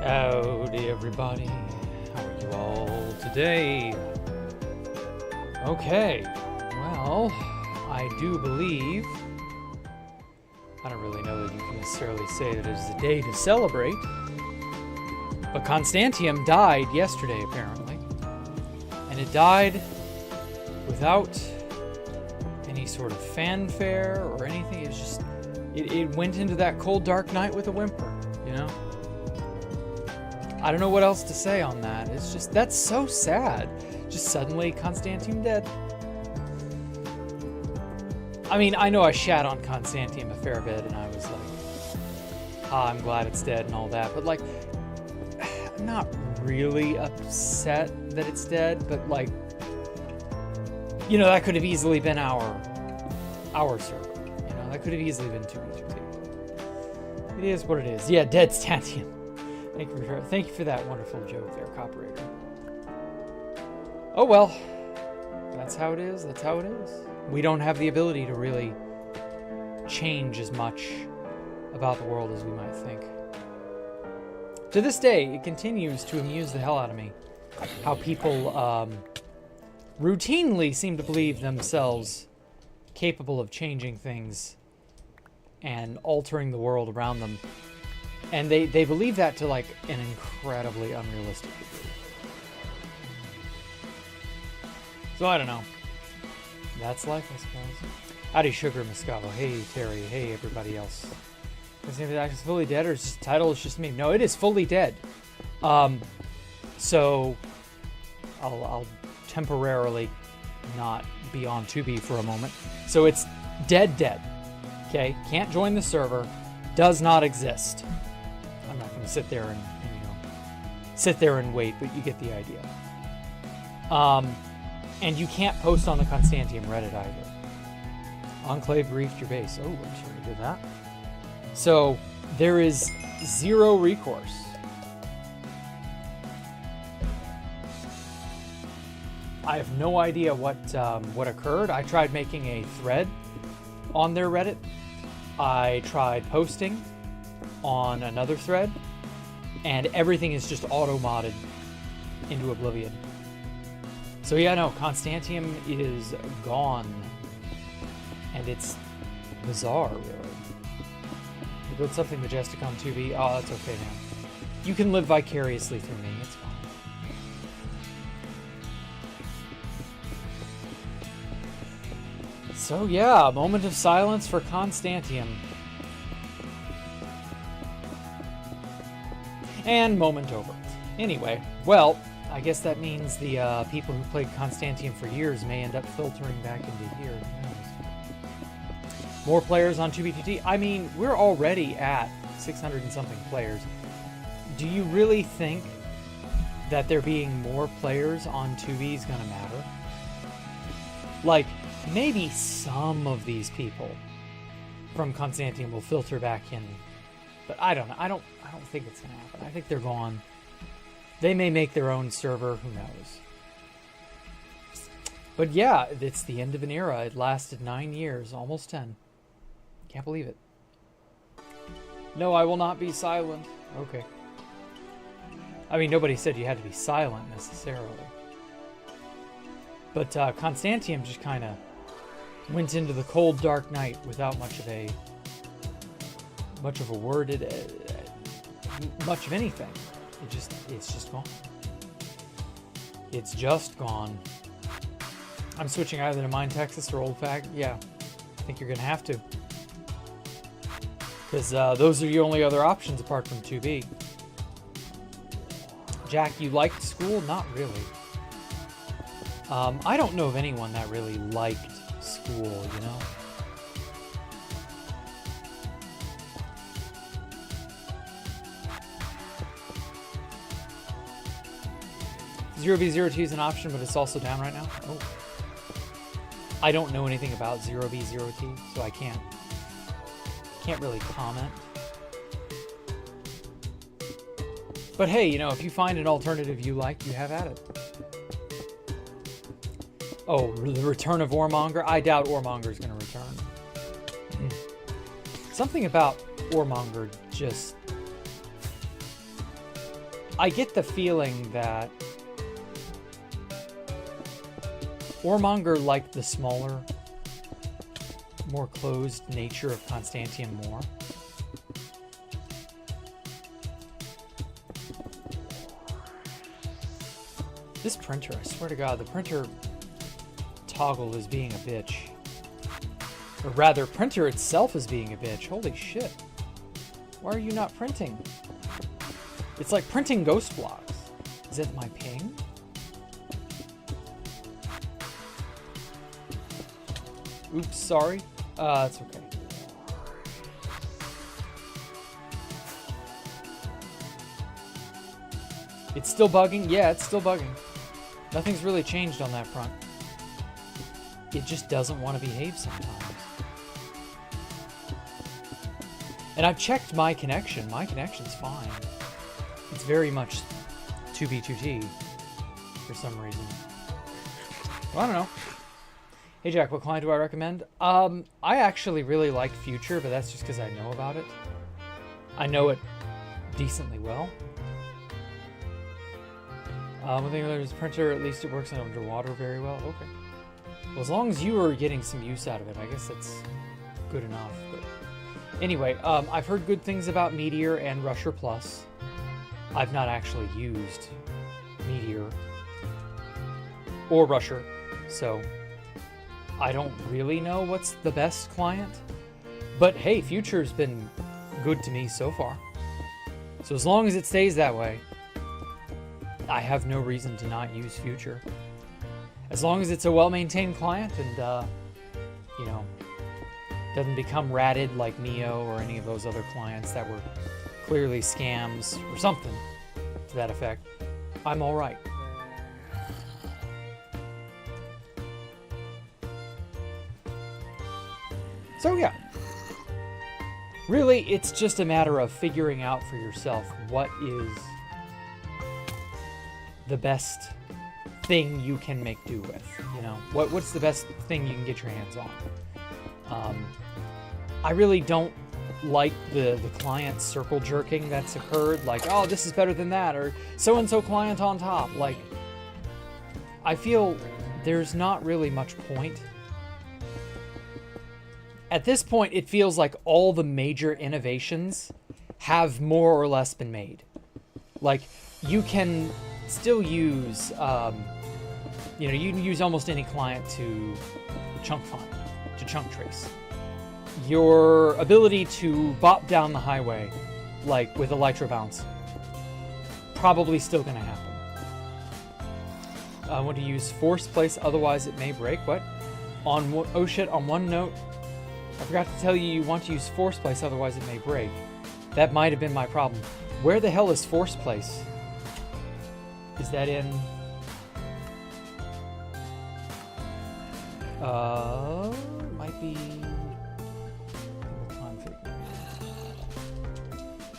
Howdy everybody, how are you all today? Okay, well, I do believe, I don't really know that you can necessarily say that it is a day to celebrate, but Constantium died yesterday apparently, and it died without any sort of fanfare or anything. It's just, it went into that cold dark night with a whimper, you know? I don't know what else to say on that. It's just, that's so sad. Just suddenly Constantium dead. I mean, I know I shat on Constantium a fair bit and I was like, I'm glad it's dead and all that, but like, I'm not really upset that it's dead, but like, you know, that could have easily been our server. You know, that could have easily been 2v2. It is what it is. Yeah, dead Stantium. Thank you for that wonderful joke there, Coperator. Oh well, that's how it is. That's how it is. We don't have the ability to really change as much about the world as we might think. To this day, it continues to amuse the hell out of me how people routinely seem to believe themselves capable of changing things and altering the world around them. And they believe that to like an incredibly unrealistic degree. So I don't know. That's life, I suppose. Howdy, Sugar Moscato. Hey, Terry. Hey, everybody else. Is it actually fully dead, or is this title is just me? No, it is fully dead. So I'll temporarily not be on 2B for a moment. So it's dead. Okay, can't join the server. Does not exist. I'm not going to sit there and you know, sit there and wait, but you get the idea. And you can't post on the Constantium Reddit either. Enclave griefed your base. Oh, I'm sorry to do that. So there is zero recourse. I have no idea what occurred. I tried making a thread on their Reddit. I tried posting on another thread, and everything is just auto-modded into oblivion. So yeah, no, Constantium is gone, and it's bizarre, really. You build something majestic on 2B. Oh, that's okay, man. You can live vicariously through me. It's fine. So yeah, a moment of silence for Constantium. And moment over. Anyway, well, I guess that means the people who played Constantium for years may end up filtering back into here. Who knows? More players on 2B2T. I mean, we're already at 600 and something players. Do you really think that there being more players on 2B is going to matter? Like, maybe some of these people from Constantium will filter back in, but I don't know. I don't think it's gonna happen. I think they're gone. They may make their own server. Who knows? But yeah, it's the end of an era. It lasted 9 years, almost 10. Can't believe it. No, I will not be silent. Okay. I mean, nobody said you had to be silent necessarily. But Constantium just kind of went into the cold, dark night without much of a word, much of anything. It's just gone. It's just gone. I'm switching either to Mine Texas or Old Fag. Yeah, I think you're gonna have to, because those are your only other options apart from 2B. Jack, you liked school? Not really. I don't know of anyone that really liked school, you know? Zero B0T is an option, but it's also down right now. Oh. I don't know anything about 0B0T, so I can't really comment. But hey, you know, if you find an alternative you like, you have at it. Oh, the return of Warmonger? I doubt Warmonger's going to return. Something about Warmonger just I get the feeling that Warmonger liked the smaller, more closed nature of Constantium more. This printer, I swear to God, the printer toggle is being a bitch. Or rather, printer itself is being a bitch. Holy shit. Why are you not printing? It's like printing ghost blocks. Is it my ping? Oops, sorry. It's okay. It's still bugging? Yeah, it's still bugging. Nothing's really changed on that front. It just doesn't want to behave sometimes. And I've checked my connection. My connection's fine. It's very much 2B2T for some reason. Well, I don't know. Hey Jack, what client do I recommend? I actually really like Future, but that's just because I know about it. I know it decently well. One thing there's a printer, at least it works underwater very well. Okay. Well, as long as you are getting some use out of it, I guess that's good enough. But anyway, I've heard good things about Meteor and Rusher Plus. I've not actually used Meteor or Rusher, so I don't really know what's the best client. But hey, Future's been good to me so far. So as long as it stays that way, I have no reason to not use Future. As long as it's a well-maintained client and, you know, doesn't become ratted like Neo or any of those other clients that were clearly scams or something to that effect, I'm all right. So yeah, really it's just a matter of figuring out for yourself what is the best thing you can make do with, you know, what's the best thing you can get your hands on. I really don't like the client circle jerking that's occurred, like, oh, this is better than that, or so-and-so client on top. Like, I feel there's not really much point. At this point, it feels like all the major innovations have more or less been made. Like, you can still use, you know, you can use almost any client to chunk find, to chunk trace. Your ability to bop down the highway, like with Elytra Bounce, probably still going to happen. I want to use force place, otherwise it may break. What? Oh shit, on one note, I forgot to tell you you want to use force place, otherwise it may break. That might have been my problem. Where the hell is force place? Is that in... might be...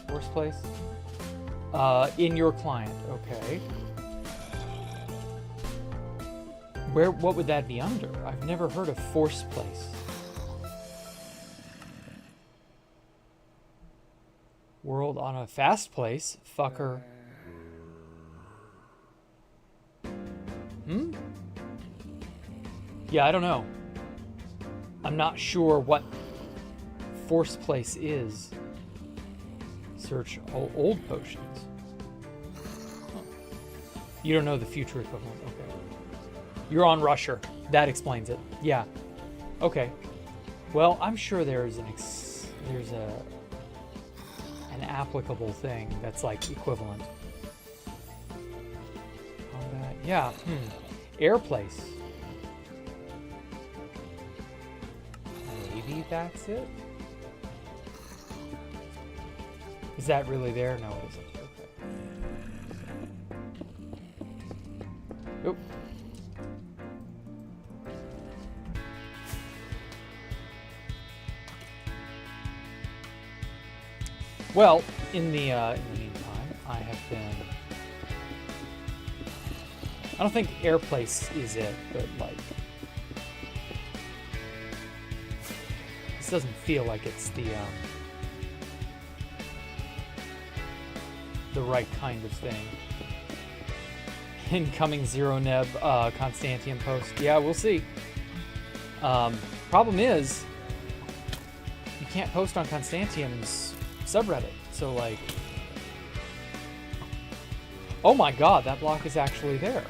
Force place? In your client, okay. What would that be under? I've never heard of force place. World on a fast place? Fucker. Yeah, I don't know. I'm not sure what force place is. Search old potions. Huh. You don't know the future equivalent. Okay. You're on Rusher. That explains it. Yeah. Okay. Well, I'm sure there's an applicable thing that's like equivalent. Combat. Yeah. Air place. Maybe that's it. Is that really there? No, it isn't. Okay. Oop. Well, in the meantime, I have been... I don't think Airplace is it, but like... This doesn't feel like it's the the right kind of thing. Incoming Zero Neb Constantium post. Yeah, we'll see. Problem is, you can't post on Constantium's subreddit. So, like... Oh my god, that block is actually there.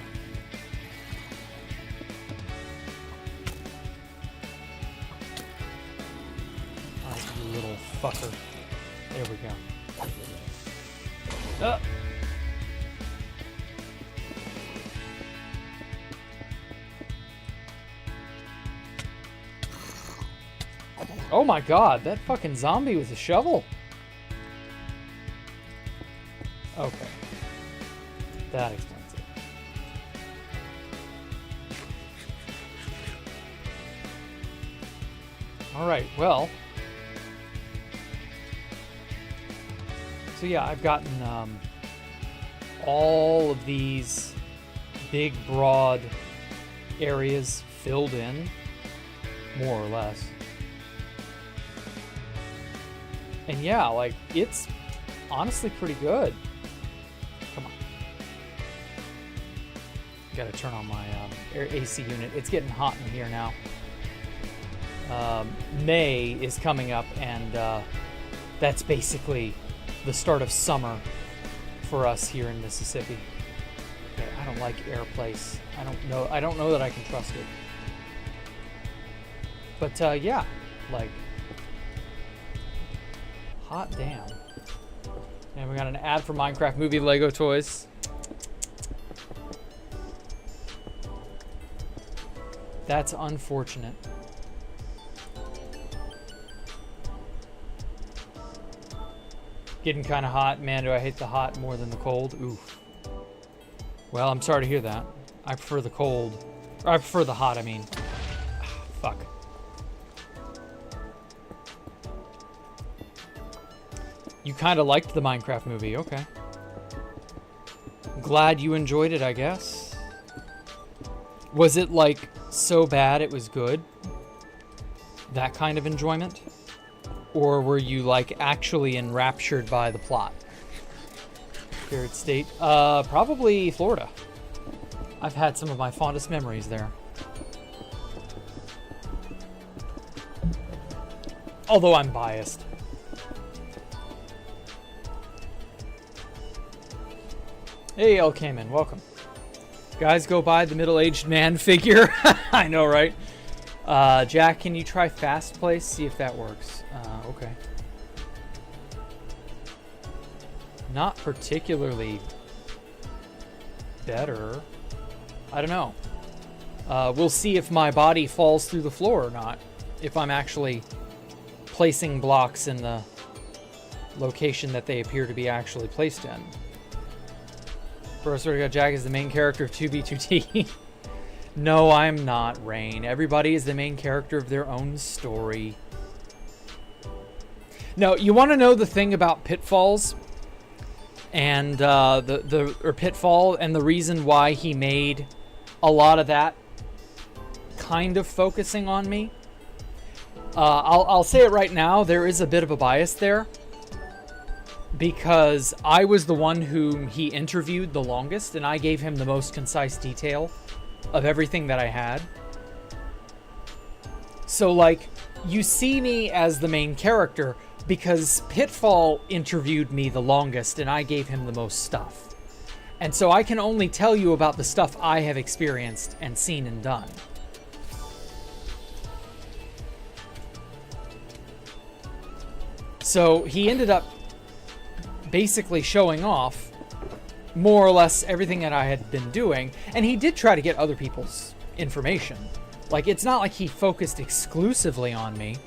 Alright, you little fucker. There we go. Oh my god, that fucking zombie with a shovel. Okay. That explains it. Alright, well. So yeah, I've gotten all of these big, broad areas filled in, more or less. And yeah, like, it's honestly pretty good. Come on. Gotta turn on my AC unit. It's getting hot in here now. May is coming up, and that's basically the start of summer for us here in Mississippi. Okay, I don't like Airplace. I don't know that I can trust it. But yeah, like, hot damn. And we got an ad for Minecraft Movie Lego toys. That's unfortunate. Getting kind of hot. Man, do I hate the hot more than the cold. Oof. Well, I'm sorry to hear that. I prefer the cold. Or I prefer the hot, I mean. Fuck. You kind of liked the Minecraft movie. Okay. Glad you enjoyed it, I guess. Was it, like, so bad it was good? That kind of enjoyment? Or were you, like, actually enraptured by the plot? Favorite state? Probably Florida. I've had some of my fondest memories there. Although I'm biased. Hey, El Cayman, welcome. Guys, go buy the middle-aged man figure. I know, right? Jack, can you try fast place? See if that works. Okay. Not particularly better. I don't know. We'll see if my body falls through the floor or not. If I'm actually placing blocks in the location that they appear to be actually placed in. First, we got Jack is the main character of 2B2T. No, I'm not, Rain. Everybody is the main character of their own story. No, you want to know the thing about Pitfalls and Pitfall and the reason why he made a lot of that kind of focusing on me? I'll say it right now. There is a bit of a bias there because I was the one whom he interviewed the longest, and I gave him the most concise detail of everything that I had. So, like, you see me as the main character because Pitfall interviewed me the longest and I gave him the most stuff. And so I can only tell you about the stuff I have experienced and seen and done. So he ended up basically showing off more or less everything that I had been doing, and he did try to get other people's information. Like, it's not like he focused exclusively on me,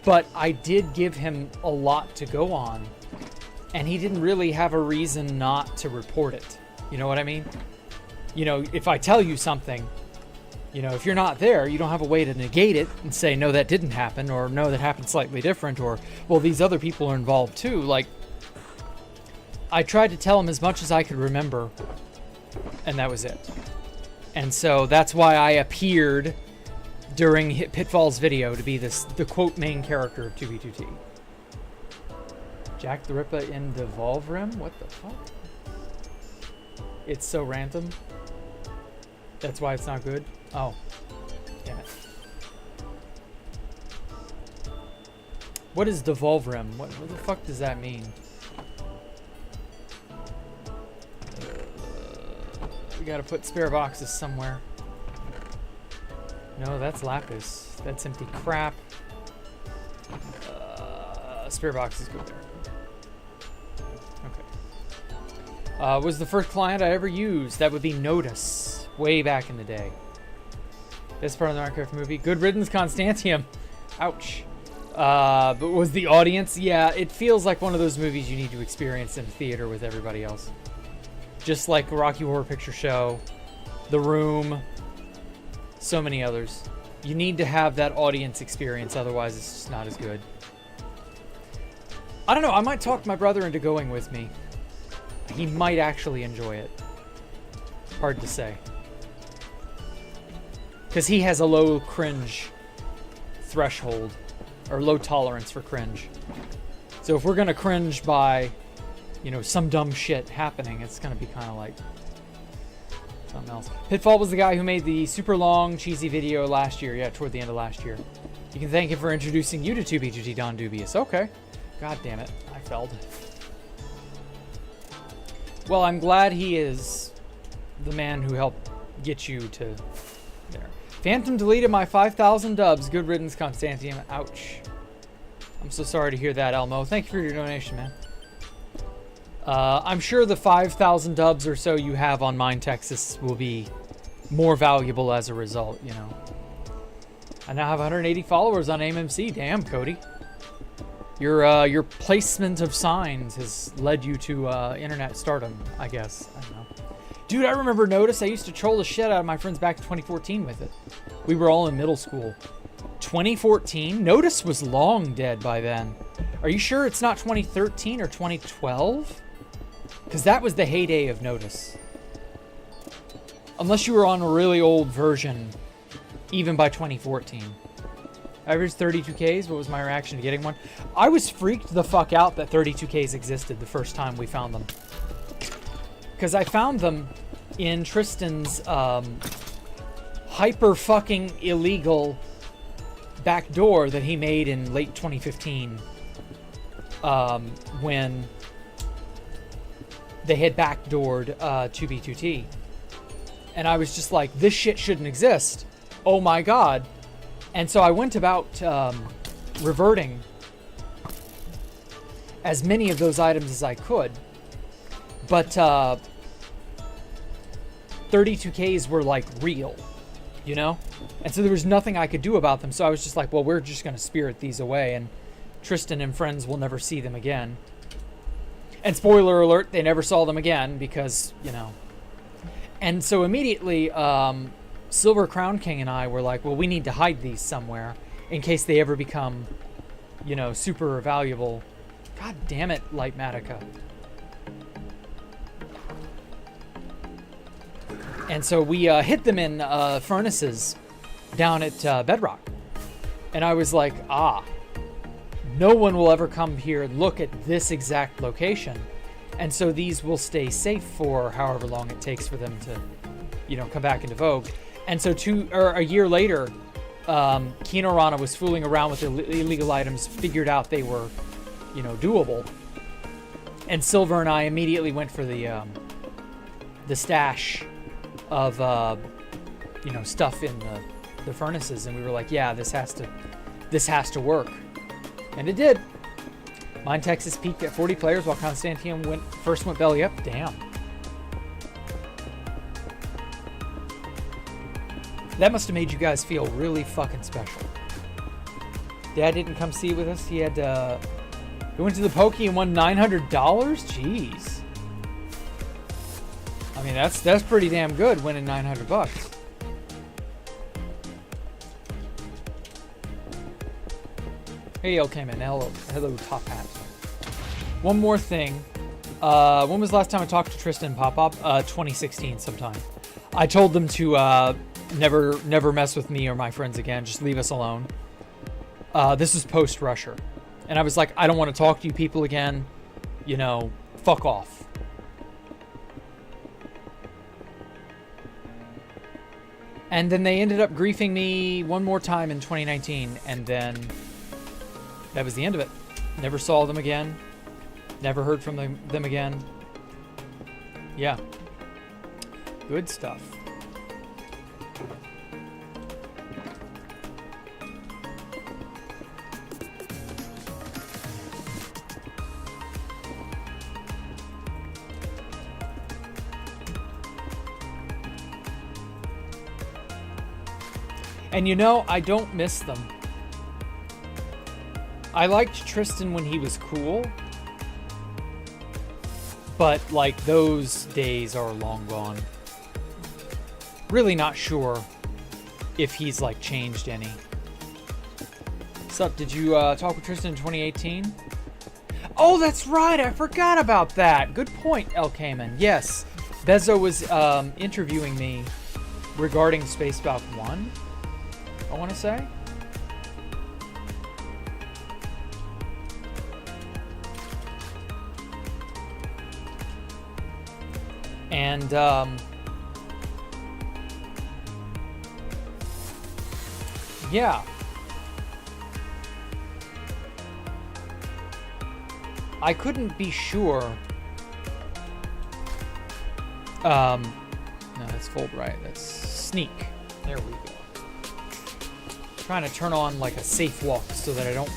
but I did give him a lot to go on, and he didn't really have a reason not to report it. You know what I mean? You know, if I tell you something, you know, if you're not there, you don't have a way to negate it and say, no, that didn't happen, or no, that happened slightly different, or, well, these other people are involved too. Like, I tried to tell him as much as I could remember, and that was it. And so that's why I appeared during Pitfall's video to be the quote main character of 2B2T. Jacktherippa in Devolve Rim? What the fuck? It's so random. That's why it's not good? Oh. Damn it. What is Devolve Rim? What the fuck does that mean? We gotta put spare boxes somewhere. No, that's lapis. That's empty crap. Spare boxes go there. Okay. Was the first client I ever used. That would be Notice. Way back in the day. This part of the Minecraft movie. Good riddance, Constantium. Ouch. But was the audience? Yeah, it feels like one of those movies you need to experience in theater with everybody else. Just like Rocky Horror Picture Show, The Room, so many others. You need to have that audience experience, otherwise it's just not as good. I don't know, I might talk my brother into going with me. He might actually enjoy it. Hard to say. Because he has a low cringe threshold, or low tolerance for cringe. So if we're gonna cringe by, you know, some dumb shit happening, it's gonna be kind of like something else. Pitfall was the guy who made the super long, cheesy video last year. Yeah, toward the end of last year. You can thank him for introducing you to 2B2T Don Dubious. Okay. God damn it. I failed. Well, I'm glad he is the man who helped get you to there. Phantom deleted my 5,000 dubs. Good riddance, Constantium. Ouch. I'm so sorry to hear that, Elmo. Thank you for your donation, man. I'm sure the 5,000 dubs or so you have on Mine Texas will be more valuable as a result, you know. I now have 180 followers on AMMC. Damn, Cody. Your placement of signs has led you to internet stardom, I guess. I don't know. Dude, I remember Notice. I used to troll the shit out of my friends back in 2014 with it. We were all in middle school. 2014? Notice was long dead by then. Are you sure it's not 2013 or 2012? Because that was the heyday of Notice. Unless you were on a really old version, even by 2014. Average 32Ks, what was my reaction to getting one? I was freaked the fuck out that 32Ks existed the first time we found them. Because I found them in Tristan's hyper fucking illegal back door that he made in late 2015 when they had backdoored 2B2T. And I was just like, this shit shouldn't exist. Oh my god. And so I went about reverting as many of those items as I could. But 32Ks were like real, you know? And so there was nothing I could do about them. So I was just like, well, we're just going to spirit these away. And Tristan and friends will never see them again. And spoiler alert, they never saw them again because, you know. And so immediately, Silver Crown King and I were like, well, we need to hide these somewhere in case they ever become, you know, super valuable. God damn it, Lightmatica. And so we hid them in furnaces down at Bedrock. And I was like, no one will ever come here and look at this exact location. And so these will stay safe for however long it takes for them to, you know, come back into vogue. And so a year later, Kino Rana was fooling around with illegal items, figured out they were, you know, doable. And Silver and I immediately went for the stash of, you know, stuff in the furnaces. And we were like, yeah, this has to work. And it did. Mine Texas peaked at 40 players while Constantium first went belly up. Damn. That must have made you guys feel really fucking special. Dad didn't come see with us. He had he went to the Pokey and won $900? Jeez. I mean, that's pretty damn good, winning $900. Hey, El came in. Hello, Top Hat. One more thing. When was the last time I talked to Tristan and Pop-Pop? 2016 sometime. I told them to never mess with me or my friends again. Just leave us alone. This is post-Rusher. And I was like, I don't want to talk to you people again. You know, fuck off. And then they ended up griefing me one more time in 2019, and then that was the end of it. Never saw them again. Never heard from them again. Yeah. Good stuff. And you know, I don't miss them. I liked Tristan when he was cool. But, like, those days are long gone. Really not sure if he's, like, changed any. Sup, did you talk with Tristan in 2018? Oh, that's right! I forgot about that! Good point, El Cayman. Yes, Bezo was interviewing me regarding Space Falcon 1. I want to say. And yeah. I couldn't be sure. No, that's Fulbright. That's sneak. There we go. Trying to turn on like a safe walk so that I don't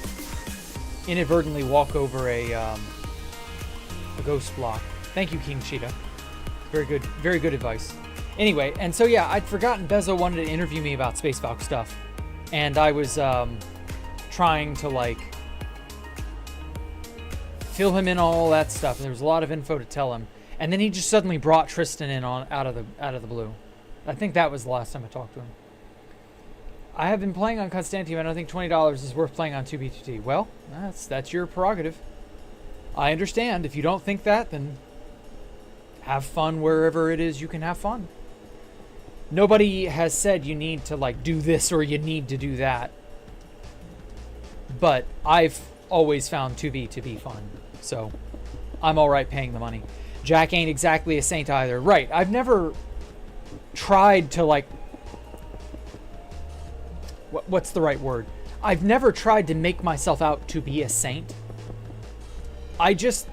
inadvertently walk over a ghost block. Thank you, King Cheetah. Very good advice. Anyway, and so yeah, I'd forgotten Bezo wanted to interview me about Space Falcon stuff, and I was trying to like fill him in on all that stuff, and there was a lot of info to tell him, and then he just suddenly brought Tristan in out of the blue. I think that was the last time I talked to him. I have been playing on Constantium. I don't think $20 is worth playing on 2B2T. Well, that's your prerogative. I understand. If you don't think that, then have fun wherever it is you can have fun. Nobody has said you need to like do this or you need to do that. But I've always found 2B to be fun. So I'm all right paying the money. Jack ain't exactly a saint either. Right. I've never tried to like... What's the right word? I've never tried to make myself out to be a saint. I just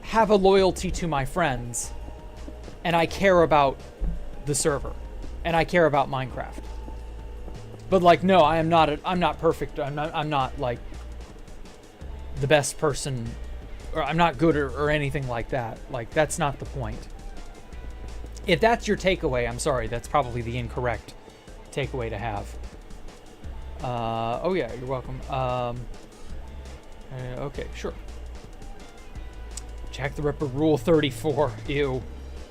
have a loyalty to my friends, and I care about the server, and I care about Minecraft. But like, no, I'm not perfect. I'm not like the best person, or I'm not good or anything like that. Like, that's not the point. If that's your takeaway, I'm sorry. That's probably the incorrect takeaway to have. Oh yeah, you're welcome. Okay, sure. Jacktherippa Rule 34. Ew.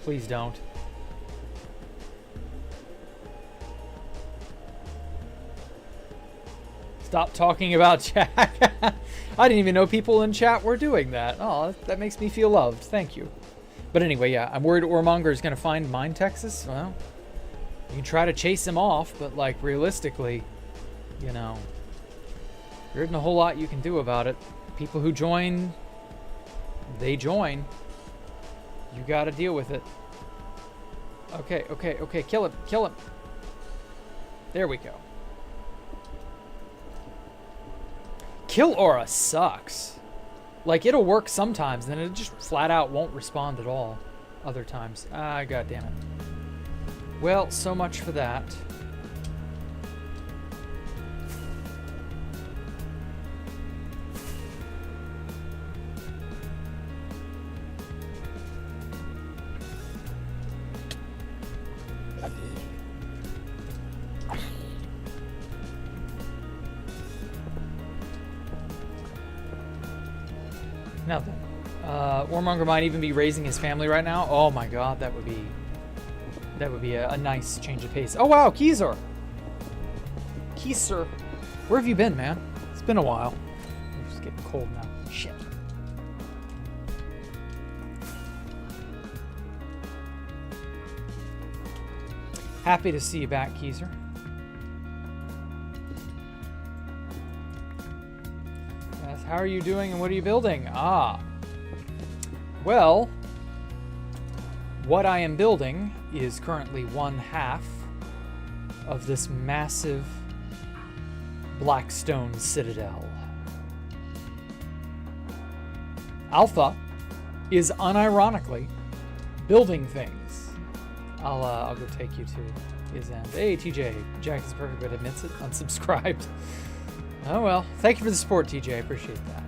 Please don't. Stop talking about Jack. I didn't even know people in chat were doing that. Oh, that makes me feel loved. Thank you. But anyway, yeah, I'm worried Ormonger is going to find Mine Texas. Well, you can try to chase him off, but like realistically, you know, there isn't a whole lot you can do about it. People who join, they join. You got to deal with it. Okay, okay, okay. Kill him. Kill him. There we go. Kill Aura sucks. Like, it'll work sometimes, then it just flat out won't respond at all other times. Ah, god damn it. Well, so much for that. Nothing. Warmonger might even be raising his family right now. Oh my god, that would be a nice change of pace. Oh wow, Keezer! Keezer, where have you been, man? It's been a while. I'm just getting cold now. Shit. Happy to see you back, Keezer. Yes, how are you doing and what are you building? Ah. Well, what I am building is currently 1/2 of this massive Blackstone citadel. Alpha is unironically building things. I'll go take you to his end. Hey, TJ. Jack is perfect, but admits it. Unsubscribed. Oh, well. Thank you for the support, TJ. I appreciate that.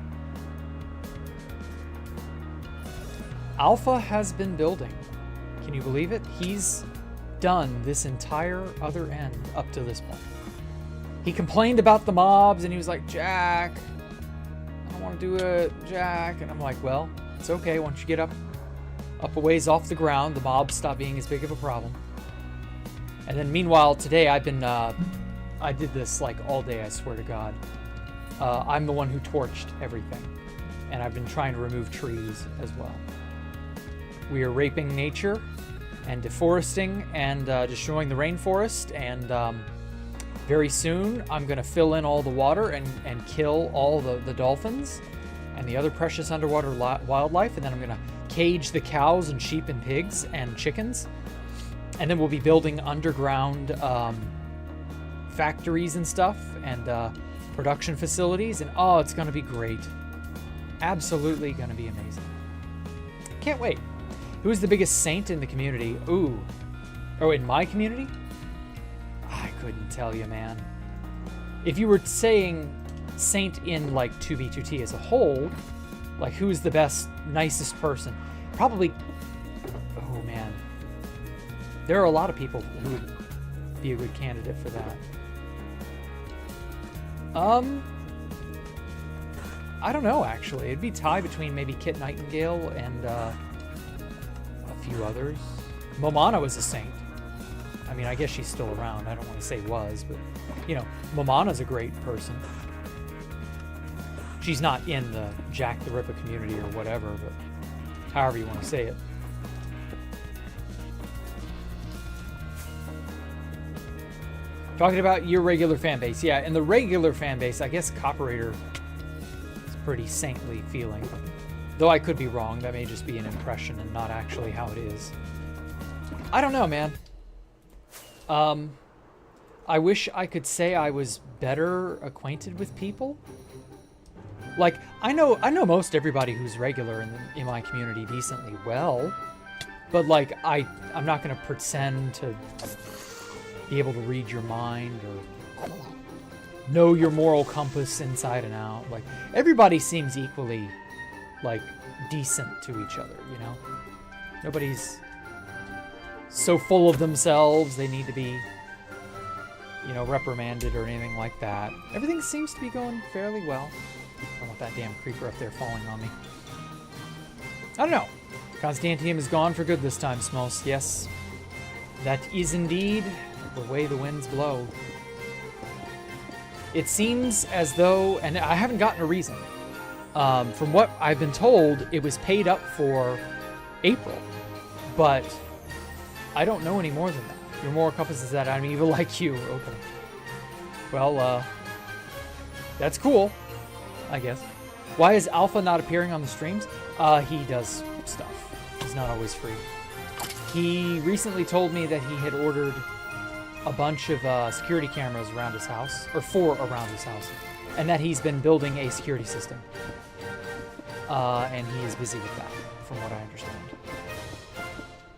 Alpha has been building. Can you believe it? He's done this entire other end up to this point. He complained about the mobs, and he was like, Jack, I don't want to do it, Jack. And I'm like, well, it's okay. Once you get up a ways off the ground, the mobs stop being as big of a problem. And then meanwhile, today I've been, I did this like all day, I swear to God. I'm the one who torched everything. And I've been trying to remove trees as well. We are raping nature and deforesting and destroying the rainforest. And very soon I'm going to fill in all the water and kill all the dolphins and the other precious underwater wildlife. And then I'm going to cage the cows and sheep and pigs and chickens. And then we'll be building underground factories and stuff and production facilities. And oh, it's going to be great. Absolutely going to be amazing. Can't wait. Who's the biggest saint in the community? Ooh. Oh, in my community? I couldn't tell you, man. If you were saying saint in like 2B2T as a whole, like who's the best, nicest person? Probably, oh man. There are a lot of people who would be a good candidate for that. I don't know, actually. It'd be tie between maybe Kit Nightingale and a few others. Momana was a saint. I mean, I guess she's still around. I don't want to say was, but, you know, Momana's a great person. She's not in the Jacktherippa community or whatever, but however you want to say it. Talking about your regular fan base. Yeah, in the regular fan base, I guess Copperator is pretty saintly feeling. Though I could be wrong. That may just be an impression and not actually how it is. I don't know, man. I wish I could say I was better acquainted with people. Like, I know most everybody who's regular in my community decently well. But, like, I'm not going to pretend to be able to read your mind or know your moral compass inside and out. Like, everybody seems equally, like, decent to each other, you know? Nobody's so full of themselves they need to be, you know, reprimanded or anything like that. Everything seems to be going fairly well. I don't want that damn creeper up there falling on me. I don't know. Constantium is gone for good this time, Smols. Yes, that is indeed the way the winds blow. It seems as though, and I haven't gotten a reason, from what I've been told, it was paid up for April, but I don't know any more than that. Your moral compass is that I'm evil like you. Okay. Well, that's cool, I guess. Why is Alpha not appearing on the streams? He does stuff. He's not always free. He recently told me that he had ordered a bunch of security cameras around his house, or 4 around his house, and that he's been building a security system. And he is busy with that, from what I understand.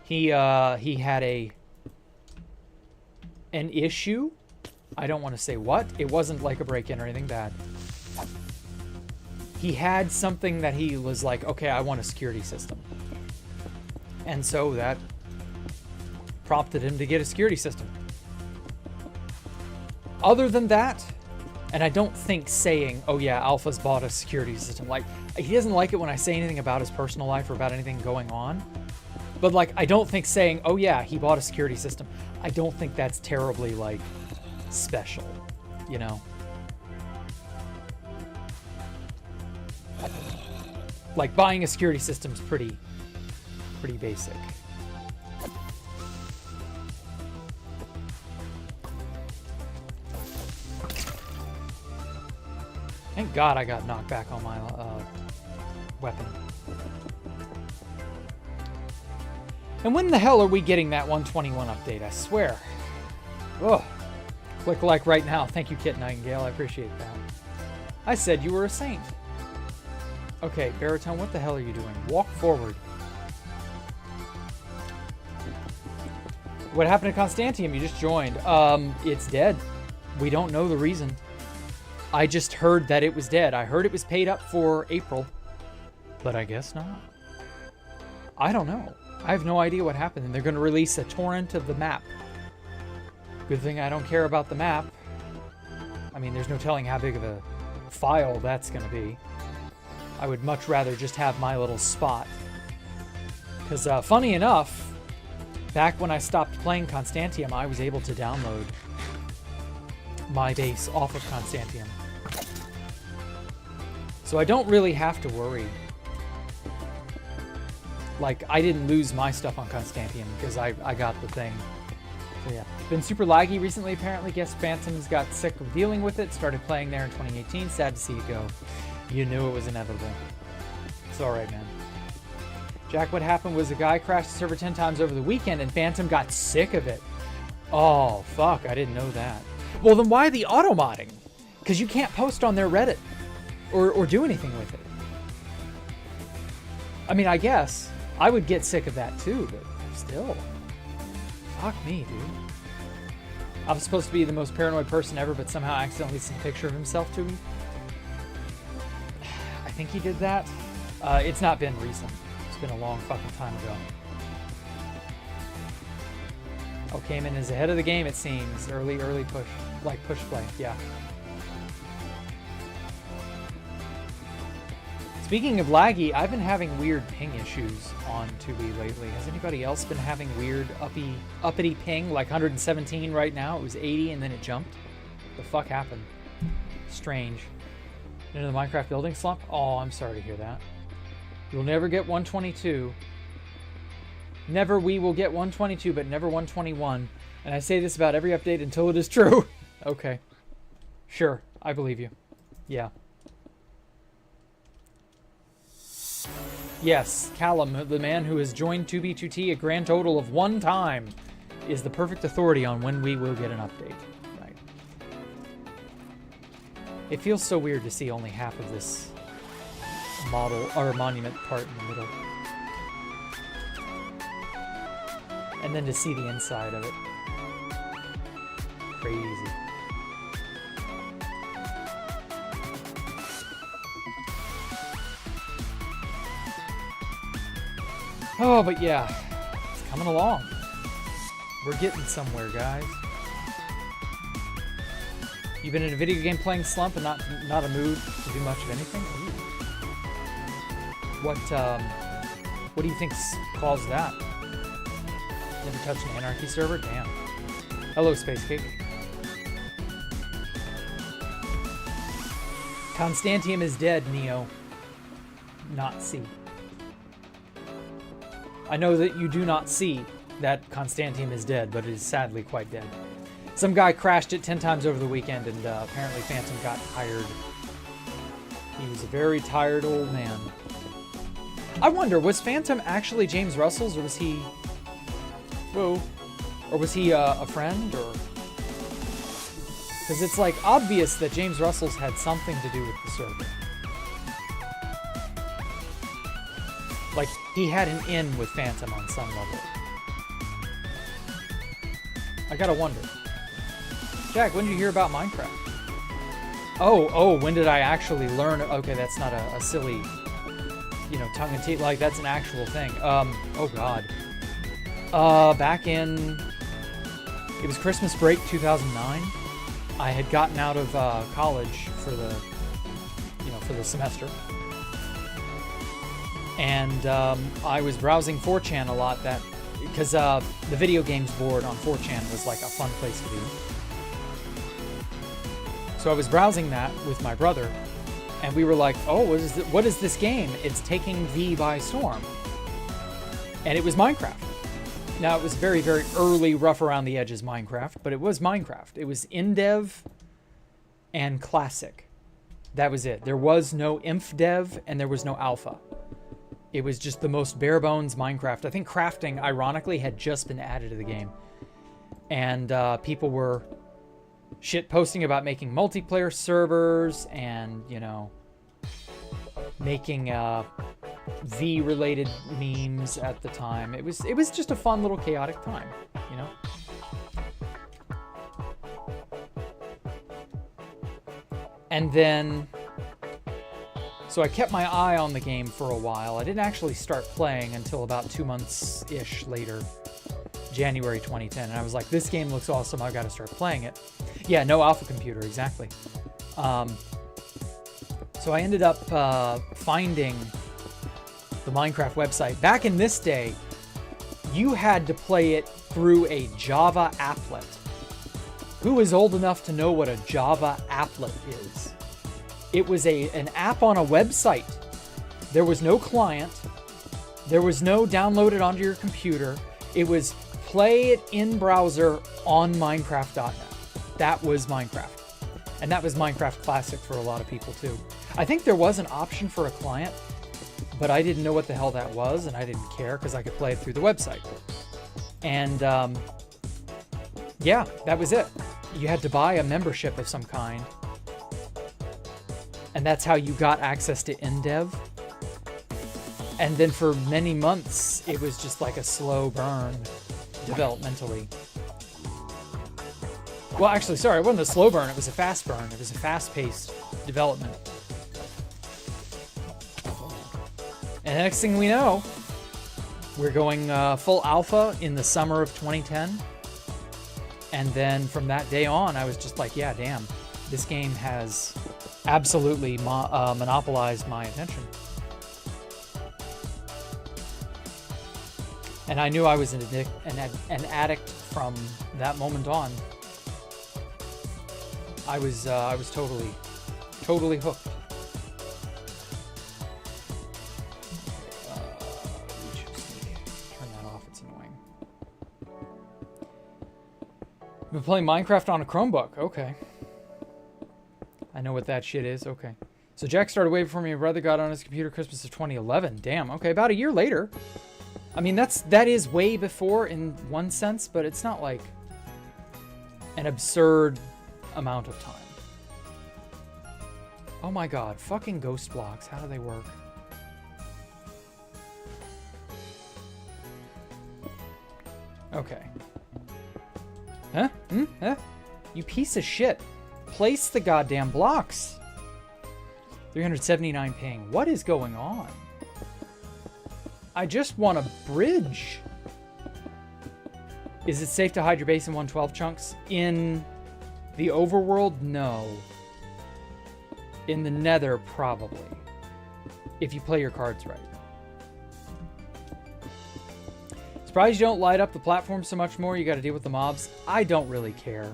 He had an issue. I don't want to say what. It wasn't like a break-in or anything bad. He had something that he was like, okay, I want a security system. And so that prompted him to get a security system. Other than that, and I don't think saying, oh yeah, Alpha's bought a security system, like, he doesn't like it when I say anything about his personal life or about anything going on. But, like, I don't think saying, oh yeah, he bought a security system, I don't think that's terribly, like, special, you know? Like, buying a security system's pretty basic. Thank God I got knocked back on my weapon. And when the hell are we getting that 121 update? I swear. Ugh. Click like right now. Thank you, Kit Nightingale. I appreciate that. I said you were a saint. Okay, Baritone, what the hell are you doing? Walk forward. What happened to Constantium? You just joined. It's dead. We don't know the reason. I just heard that it was dead. I heard it was paid up for April, but I guess not. I don't know. I have no idea what happened, and they're going to release a torrent of the map. Good thing I don't care about the map. I mean, there's no telling how big of a file that's going to be. I would much rather just have my little spot. Because, funny enough, back when I stopped playing Constantium, I was able to download my base off of Constantium. So I don't really have to worry. Like, I didn't lose my stuff on Constantium because I got the thing. So yeah. Been super laggy recently, apparently. Guess Phantoms got sick of dealing with it. Started playing there in 2018. Sad to see you go. You knew it was inevitable. It's alright, man. Jack, what happened was a guy crashed the server 10 times over the weekend and Phantom got sick of it. Oh, fuck. I didn't know that. Well, then why the auto-modding? Because you can't post on their Reddit or do anything with it. I mean, I guess I would get sick of that too, but still. Fuck me, dude. I was supposed to be the most paranoid person ever, but somehow accidentally sent a picture of himself to me. I think he did that. It's not been recent. It's been a long fucking time ago. Oh, Cayman is ahead of the game, it seems. Early push. Like push play, yeah. Speaking of laggy, I've been having weird ping issues on Tubi lately. Has anybody else been having weird uppity ping, like 117 right now? It was 80 and then it jumped. The fuck happened? Strange. Into the Minecraft building slump? Oh, I'm sorry to hear that. You'll never get 122. Never we will get 122, but never 121. And I say this about every update until it is true. Okay. Sure, I believe you. Yeah. Yes, Callum, the man who has joined 2B2T a grand total of 1 time, is the perfect authority on when we will get an update. Right. It feels so weird to see only half of this model or monument part in the middle. And then to see the inside of it. Crazy. Oh, but yeah, it's coming along. We're getting somewhere, guys. You've been in a video game playing slump and not a mood to do much of anything? Ooh. What do you think's caused that? Never touched an Anarchy server? Damn. Hello, Space Cake. Constantium is dead, Neo. Not C. I know that you do not see that Constantium is dead, but it is sadly quite dead. Some guy crashed it 10 times over the weekend, and apparently Phantom got tired. He was a very tired old man. I wonder, was Phantom actually James Russell's, or was he... Whoa. Or was he a friend, or... Because it's, like, obvious that James Russell's had something to do with the server. Like, he had an in with Phantom on some level. I gotta wonder. Jack, when did you hear about Minecraft? Oh, when did I actually learn? Okay, that's not a silly, tongue-in-cheek. Like, that's an actual thing. Oh god. Back in... It was Christmas break 2009. I had gotten out of college for the semester. And I was browsing 4chan a lot, because the video games board on 4chan was like a fun place to be. So I was browsing that with my brother, and we were like, oh, what is this game? It's taking V by storm. And it was Minecraft. Now, it was very, very early, rough around the edges Minecraft, but it was Minecraft. It was in dev and classic. That was it. There was no inf dev and there was no alpha. It was just the most bare bones Minecraft. I think crafting, ironically, had just been added to the game. And people were shit posting about making multiplayer servers and, you know, making V-related memes at the time. It was just a fun little chaotic time, you know? And then, so I kept my eye on the game for a while. I didn't actually start playing until about 2 months-ish later, January 2010. And I was like, this game looks awesome. I've got to start playing it. Yeah, no alpha computer, exactly. So I ended up finding the Minecraft website. Back in this day, you had to play it through a Java applet. Who is old enough to know what a Java applet is? It was an app on a website. There was no client. There was no download it onto your computer. It was play it in browser on Minecraft.net. That was Minecraft. And that was Minecraft Classic for a lot of people too. I think there was an option for a client, but I didn't know what the hell that was, and I didn't care because I could play it through the website. And yeah, that was it. You had to buy a membership of some kind. And that's how you got access to InDev. And then for many months, it was just like a slow burn developmentally. Well, actually, sorry, it wasn't a slow burn. It was a fast burn. It was a fast-paced development. And the next thing we know, we're going full alpha in the summer of 2010. And then from that day on, I was just like, yeah, damn, this game has absolutely monopolized my attention. And I knew I was an addict from that moment on. I was totally hooked. Turn that off. It's annoying. I've been playing Minecraft on a Chromebook. Okay. I know what that shit is. Okay. So Jack started waiting for me. My brother got on his computer Christmas of 2011. Damn. Okay, about a year later. I mean, that is way before in one sense, but it's not like an absurd amount of time. Oh my god, fucking ghost blocks. How do they work? Okay. Huh? Huh? You piece of shit. Place the goddamn blocks. 379 ping. What is going on? I just want a bridge. Is it safe to hide your base in 112 chunks? In the overworld, no. In the nether, probably. If you play your cards right. Surprised you don't light up the platform so much more. You got to deal with the mobs. I don't really care.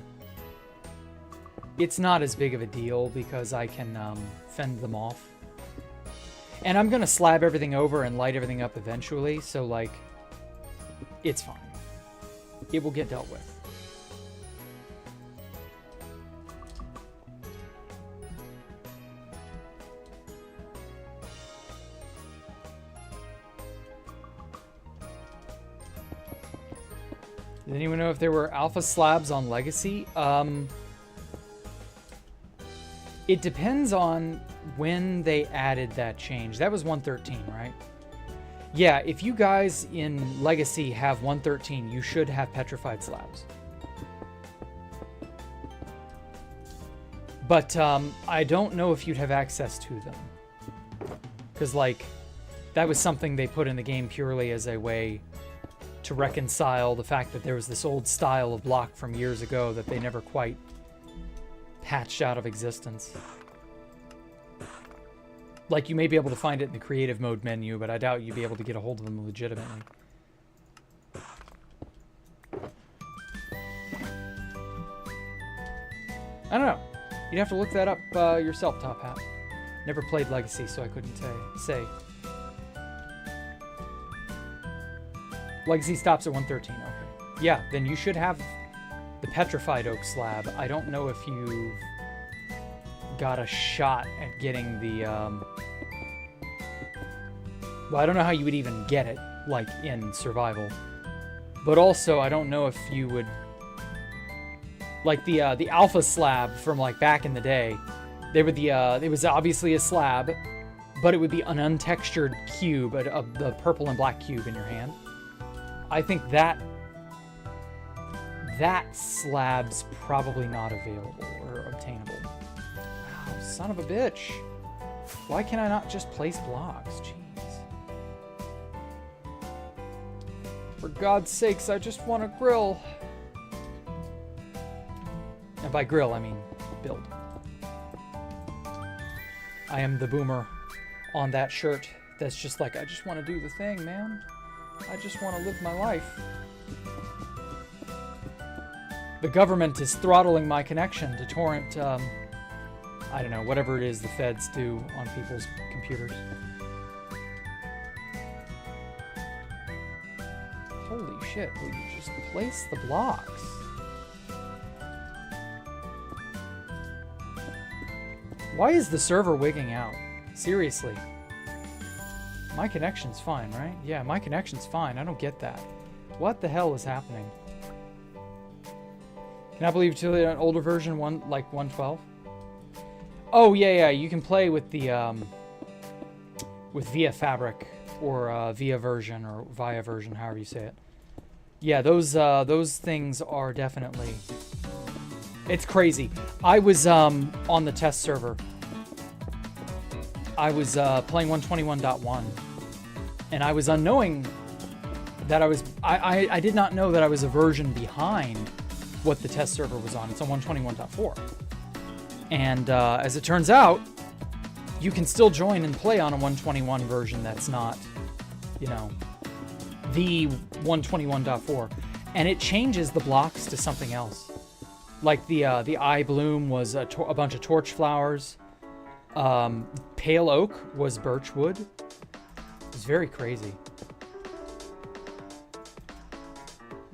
It's not as big of a deal because I can fend them off. And I'm going to slab everything over and light everything up eventually. So, like, it's fine. It will get dealt with. Does anyone know if there were alpha slabs on Legacy? It depends on when they added that change. That was 113, right? Yeah, if you guys in Legacy have 113, you should have petrified slabs. But I don't know if you'd have access to them. Because, like, that was something they put in the game purely as a way to reconcile the fact that there was this old style of block from years ago that they never quite patched out of existence. Like, you may be able to find it in the creative mode menu, but I doubt you'd be able to get a hold of them legitimately. I don't know. You'd have to look that up yourself, Top Hat. Never played Legacy, so I couldn't say. Legacy stops at 113, okay. Yeah, then you should have the petrified oak slab. I don't know if you've got a shot at getting the, well, I don't know how you would even get it, like, in survival. But also, I don't know if you would, like, the alpha slab from, like, back in the day, they were it was obviously a slab, but it would be an untextured cube, the purple and black cube in your hand. I think that slab's probably not available or obtainable. Wow, son of a bitch. Why can I not just place blocks? Jeez. For God's sakes, I just want to grill. And by grill, I mean build. I am the boomer on that shirt that's just like, I just want to do the thing, man. I just want to live my life. The government is throttling my connection to torrent, I don't know, whatever it is the feds do on people's computers. Holy shit, will you just place the blocks? Why is the server wigging out? Seriously. My connection's fine, right? Yeah, my connection's fine. I don't get that. What the hell is happening? Can I believe it's an older version, like 1.12? Oh, yeah, you can play with the, with Via Fabric, or Via version, or Via version, however you say it. Yeah, those things are definitely... It's crazy. I was, on the test server. I was, playing 121.1, and I was unknowing that I did not know that I was a version behind what the test server was on. It's on 121.4. And as it turns out, you can still join and play on a 121 version that's not, you know, the 121.4. And it changes the blocks to something else. Like the eye bloom was a bunch of torch flowers. Pale oak was birchwood. It was very crazy.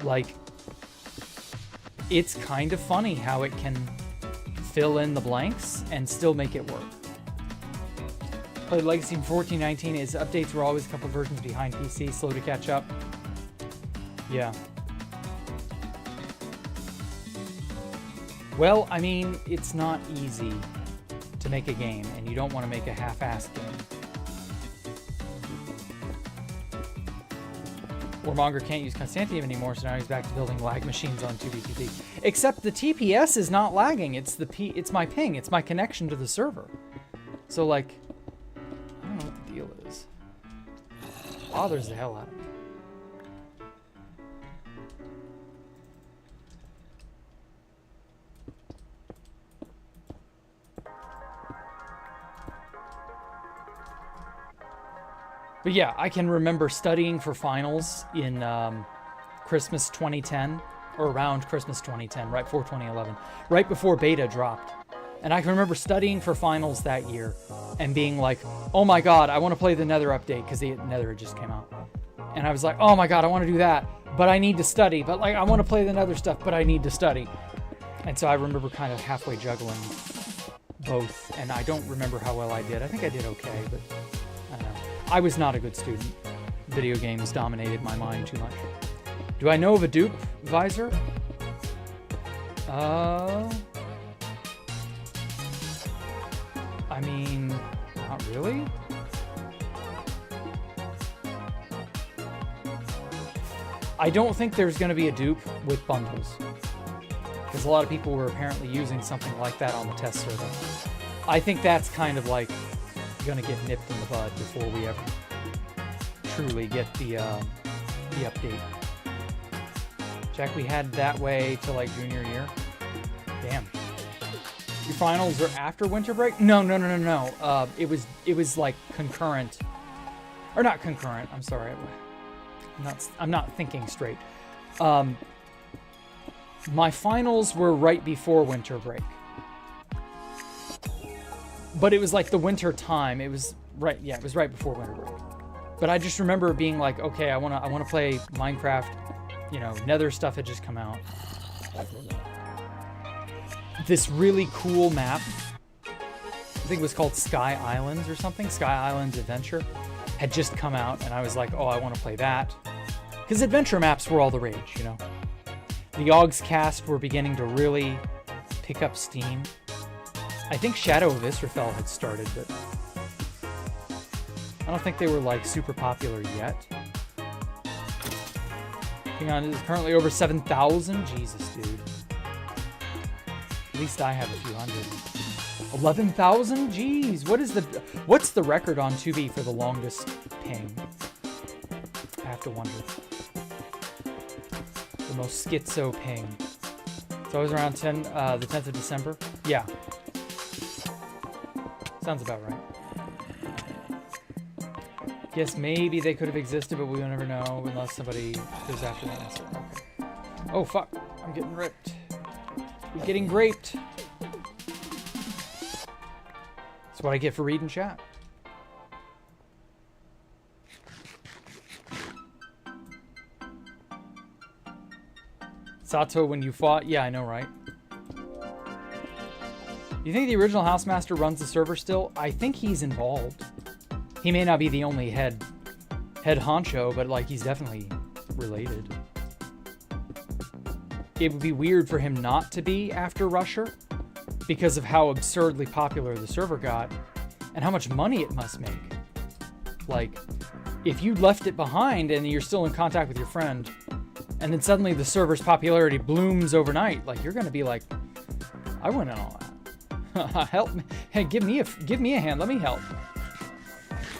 Like, it's kind of funny how it can fill in the blanks and still make it work. Played Legacy in 14.19. Its updates were always a couple versions behind PC, slow to catch up. Yeah. Well, I mean, it's not easy to make a game, and you don't want to make a half-assed game. Warmonger can't use Constantium anymore, so now he's back to building lag machines on 2BTT. Except the TPS is not lagging. It's it's my ping. It's my connection to the server. So, like, I don't know what the deal is. It bothers the hell out of me. But yeah, I can remember studying for finals in Christmas 2010, or around Christmas 2010, right before 2011, right before beta dropped. And I can remember studying for finals that year and being like, oh my god, I want to play the Nether update, because the Nether just came out. And I was like, oh my god, I want to do that, but I need to study. But like, I want to play the Nether stuff, but I need to study. And so I remember kind of halfway juggling both, and I don't remember how well I did. I think I did okay, but I don't know. I was not a good student. Video games dominated my mind too much. Do I know of a dupe visor? I mean, not really. I don't think there's going to be a dupe with bundles, because a lot of people were apparently using something like that on the test server. I think that's kind of like going to get nipped in the bud before we ever truly get the update. Jack, we had that way till like junior year. Damn. Your finals are after winter break? No. It was like concurrent, or not concurrent. I'm sorry. I'm not thinking straight. My finals were right before winter break. But it was like the winter time. It was right, yeah, it was right before winter break. But I just remember being like, okay, I wanna play Minecraft. You know, Nether stuff had just come out. This really cool map think it was called Sky Islands or something. Sky Islands Adventure had just come out, and I was like, oh, I want to play that. Because adventure maps were all the rage, you know. The Yogscast were beginning to really pick up steam. I think Shadow of Israfel had started, but I don't think they were like super popular yet. Hang on, it's currently over 7,000. Jesus, dude. At least I have a few hundred. 11,000? Jeez, what's the record on 2B for the longest ping? I have to wonder. The most schizo ping. So it was around the 10th of December? Yeah. Sounds about right. Guess maybe they could have existed, but we'll never know unless somebody goes after the answer. Okay. Oh, fuck. I'm getting ripped. We're getting raped. That's what I get for reading chat. Sato, when you fought? Yeah, I know, right? You think the original Housemaster runs the server still? I think he's involved. He may not be the only head honcho, but like he's definitely related. It would be weird for him not to be after Rusher because of how absurdly popular the server got and how much money it must make. Like, if you left it behind and you're still in contact with your friend, and then suddenly the server's popularity blooms overnight, like you're gonna be like, I went in all that. Help me. Hey, give me a hand. Let me help.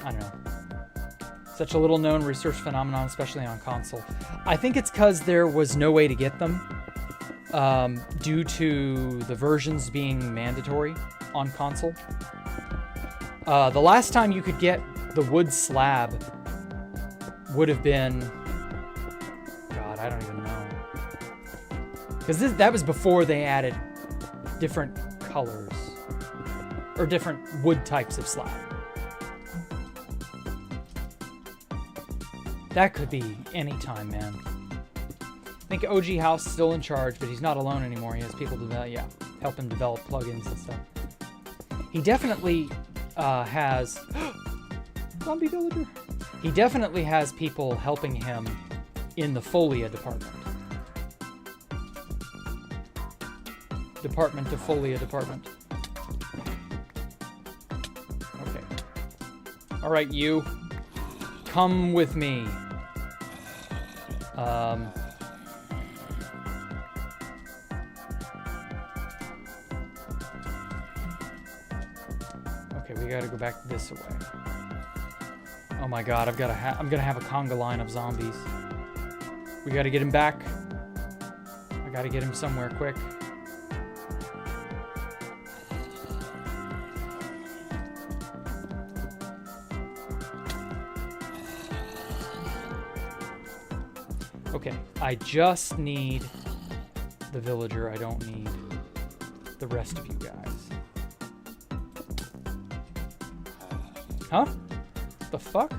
I don't know. Such a little known research phenomenon, especially on console. I think it's because there was no way to get them due to the versions being mandatory on console. The last time you could get the wood slab would have been... God, I don't even know. Because that was before they added different colors. Or different wood types of slab. That could be any time, man. I think OG House is still in charge, but he's not alone anymore. He has people to help him develop plugins and stuff. He definitely has... Zombie villager! He definitely has people helping him in the Folia department. Department of Folia department. Okay. Alright, you. Come with me. Okay, we gotta go back this way. Oh my god, I'm gonna have a conga line of zombies. We gotta get him back. I gotta get him somewhere quick. Okay, I just need the villager. I don't need the rest of you guys. Huh? The fuck?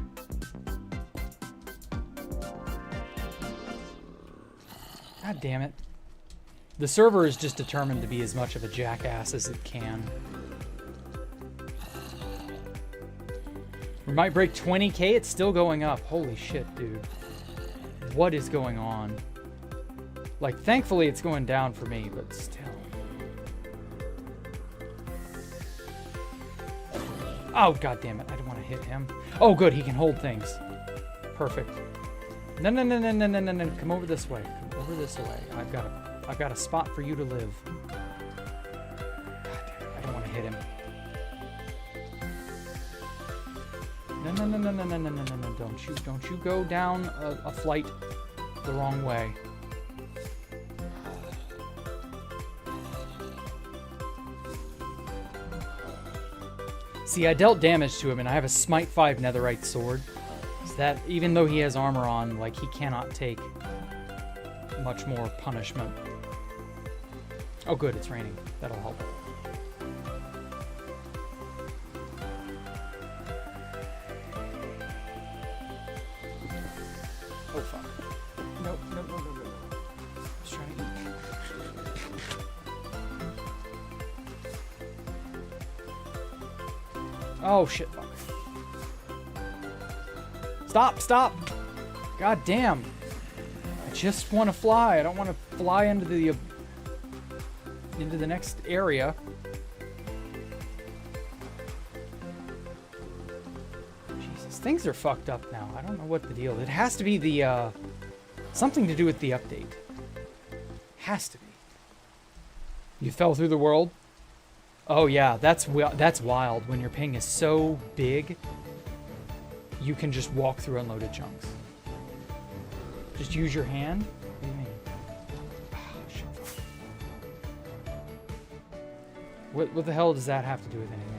God damn it. The server is just determined to be as much of a jackass as it can. We might break 20K. It's still going up. Holy shit, dude. What is going on? Like, thankfully it's going down for me, but still. Oh, god damn it. I don't want to hit him. Oh, good. He can hold things. Perfect. No, no, no, no, no, no, no, no. Come over this way. Come over this way. I've got a spot for you to live. God damn it. I don't want to hit him. No, no, no, no, no, no, no, no, no, no. Don't you go down a flight the wrong way. See, I dealt damage to him, and I have a Smite 5 Netherite sword. So that, even though he has armor on, like, he cannot take much more punishment. Oh, good, it's raining. That'll help. Oh, fuck. Nope, nope, nope, nope, nope. I was trying to eat. Oh, shit. Fuck. Stop, stop. God damn. I just want to fly. I don't want to fly into the next area. Jesus, things are fucked up now. I don't know what the deal. It has to be the something to do with the update. Has to be. You fell through the world? Oh yeah, that's wild. When your ping is so big, you can just walk through unloaded chunks. Just use your hand? What do you mean? Oh, shit. What the hell does that have to do with anything?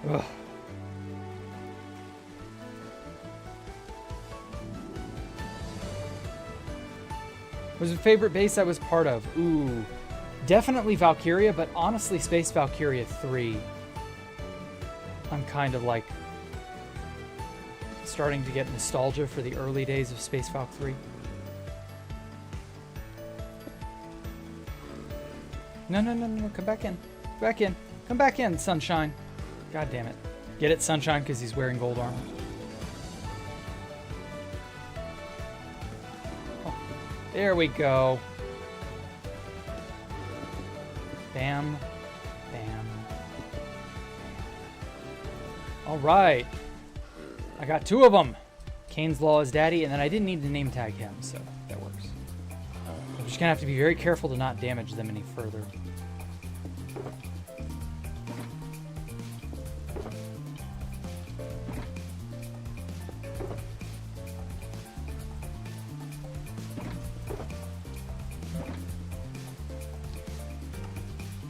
Ugh. Was your favorite base I was part of? Ooh, definitely Valkyria, but honestly, Space Valkyria 3. I'm kind of like starting to get nostalgia for the early days of Space Valk 3. No, come back in. Back in. Come back in, Sunshine. God damn it. Get it, Sunshine, because he's wearing gold armor. There we go. Bam. Bam. All right. I got 2 of them. Kane's Law is daddy, and then I didn't need to name tag him, so that works. I'm just going to have to be very careful to not damage them any further.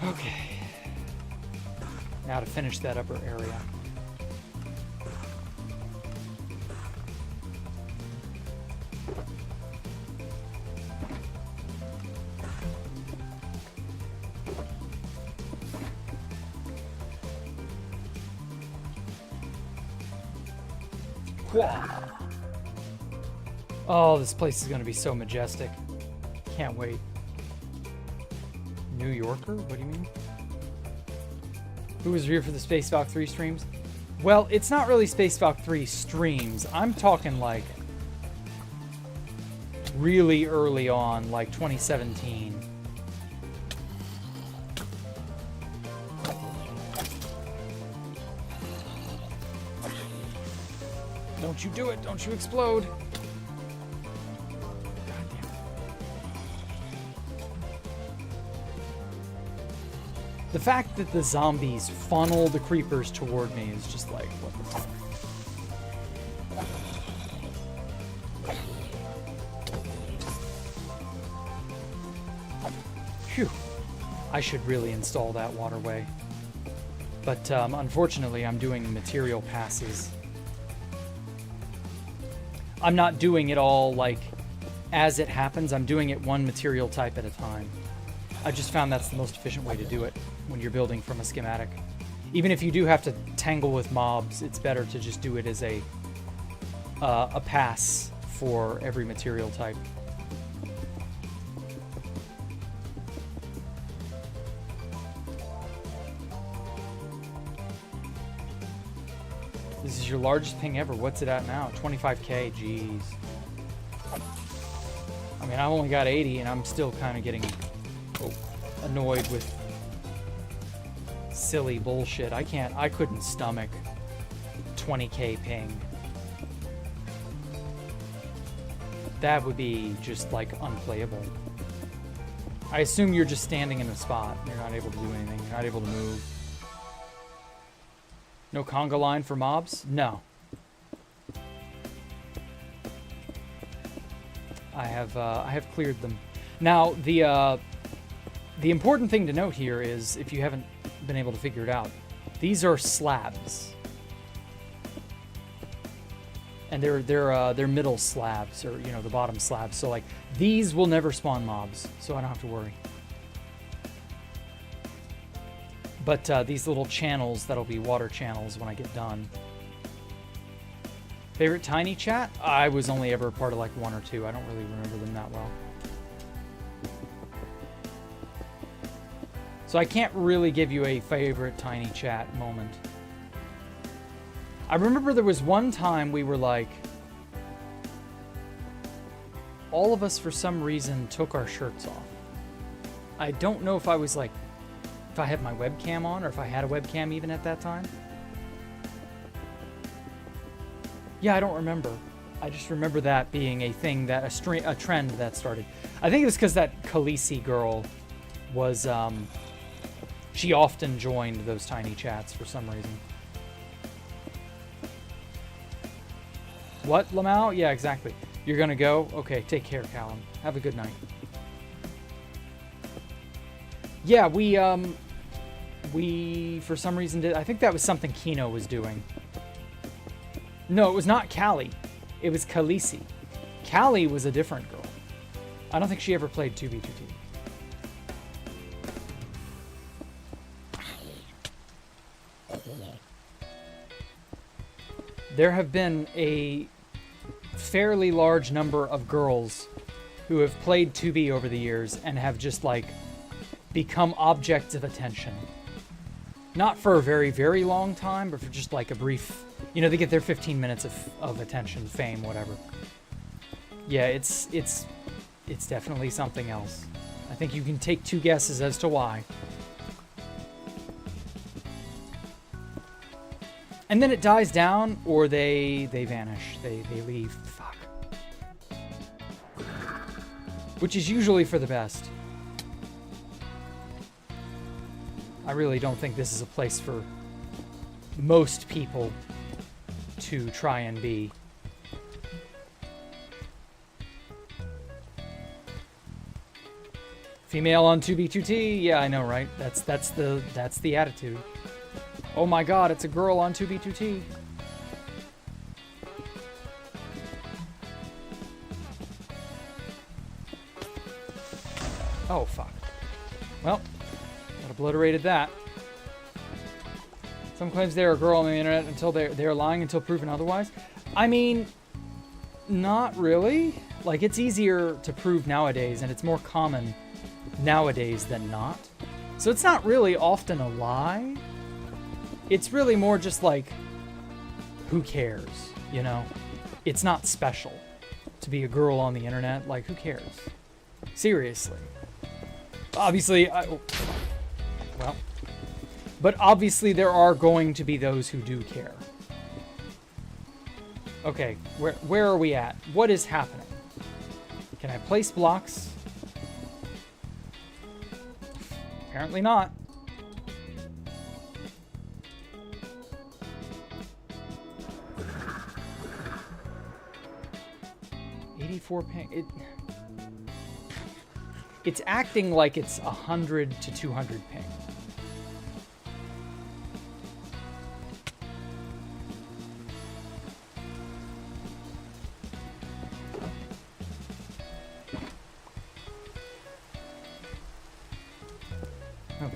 Okay. Now to finish that upper area. Oh, this place is going to be so majestic. Can't wait. New Yorker? What do you mean? Who was here for the Space Valk 3 streams? Well, it's not really Space Valk 3 streams. I'm talking like really early on, like 2017. Don't you do it. Don't you explode. God damn it. The fact that the zombies funnel the creepers toward me is just like, what the fuck? Phew. I should really install that waterway. But unfortunately, I'm doing material passes. I'm not doing it all, like, as it happens. I'm doing it one material type at a time. I just found that's the most efficient way to do it when you're building from a schematic. Even if you do have to tangle with mobs, it's better to just do it as a pass for every material type. This is your largest ping ever. What's it at now? 25k. Jeez. I mean, I've only got 80, and I'm still kind of getting annoyed with silly bullshit. I couldn't stomach 20k ping. That would be just, like, unplayable. I assume you're just standing in a spot. You're not able to do anything. You're not able to move. No conga line for mobs? No. I have cleared them. Now, the important thing to note here is, if you haven't been able to figure it out, these are slabs. And they're middle slabs, or, you know, the bottom slabs. So, like, these will never spawn mobs, so I don't have to worry. But these little channels, that'll be water channels when I get done. Favorite Tiny chat? I was only ever a part of like 1 or 2. I don't really remember them that well. So I can't really give you a favorite tiny chat moment. I remember there was one time we were like, all of us for some reason took our shirts off. I don't know if I was like, if I had my webcam on or if I had a webcam even at that time. Yeah, I don't remember. I just remember that being a thing, that a trend that started. I think it was because that Khaleesi girl was, she often joined those tiny chats for some reason. What, Lamau? Yeah, exactly. You're gonna go? Okay, take care, Callum. Have a good night. Yeah, we for some reason did, I think that was something Kino was doing. No, it was not Callie. It was Khaleesi. Callie was a different girl. I don't think she ever played 2v2t. There have been a fairly large number of girls who have played 2B over the years and have just like become objects of attention. Not for a very, very long time, but for just like a brief, you know, they get their 15 minutes of attention, fame, whatever. Yeah, it's definitely something else. I think you can take 2 guesses as to why. And then it dies down, or they vanish. They leave. Fuck. Which is usually for the best. I really don't think this is a place for most people to try and be. Female on 2B2T? Yeah, I know, right? That's the attitude. Oh my god, it's a girl on 2B2T. Oh, fuck. Well, that obliterated that. Some claims they're a girl on the internet until they're lying until proven otherwise. I mean, not really. Like, it's easier to prove nowadays, and it's more common nowadays than not. So it's not really often a lie. It's really more just like, who cares, you know? It's not special to be a girl on the internet. Like, who cares? Seriously. Obviously, well, but obviously there are going to be those who do care. Okay, where are we at? What is happening? Can I place blocks? Apparently not. Ping. It's acting like it's 100 to 200 ping. Okay.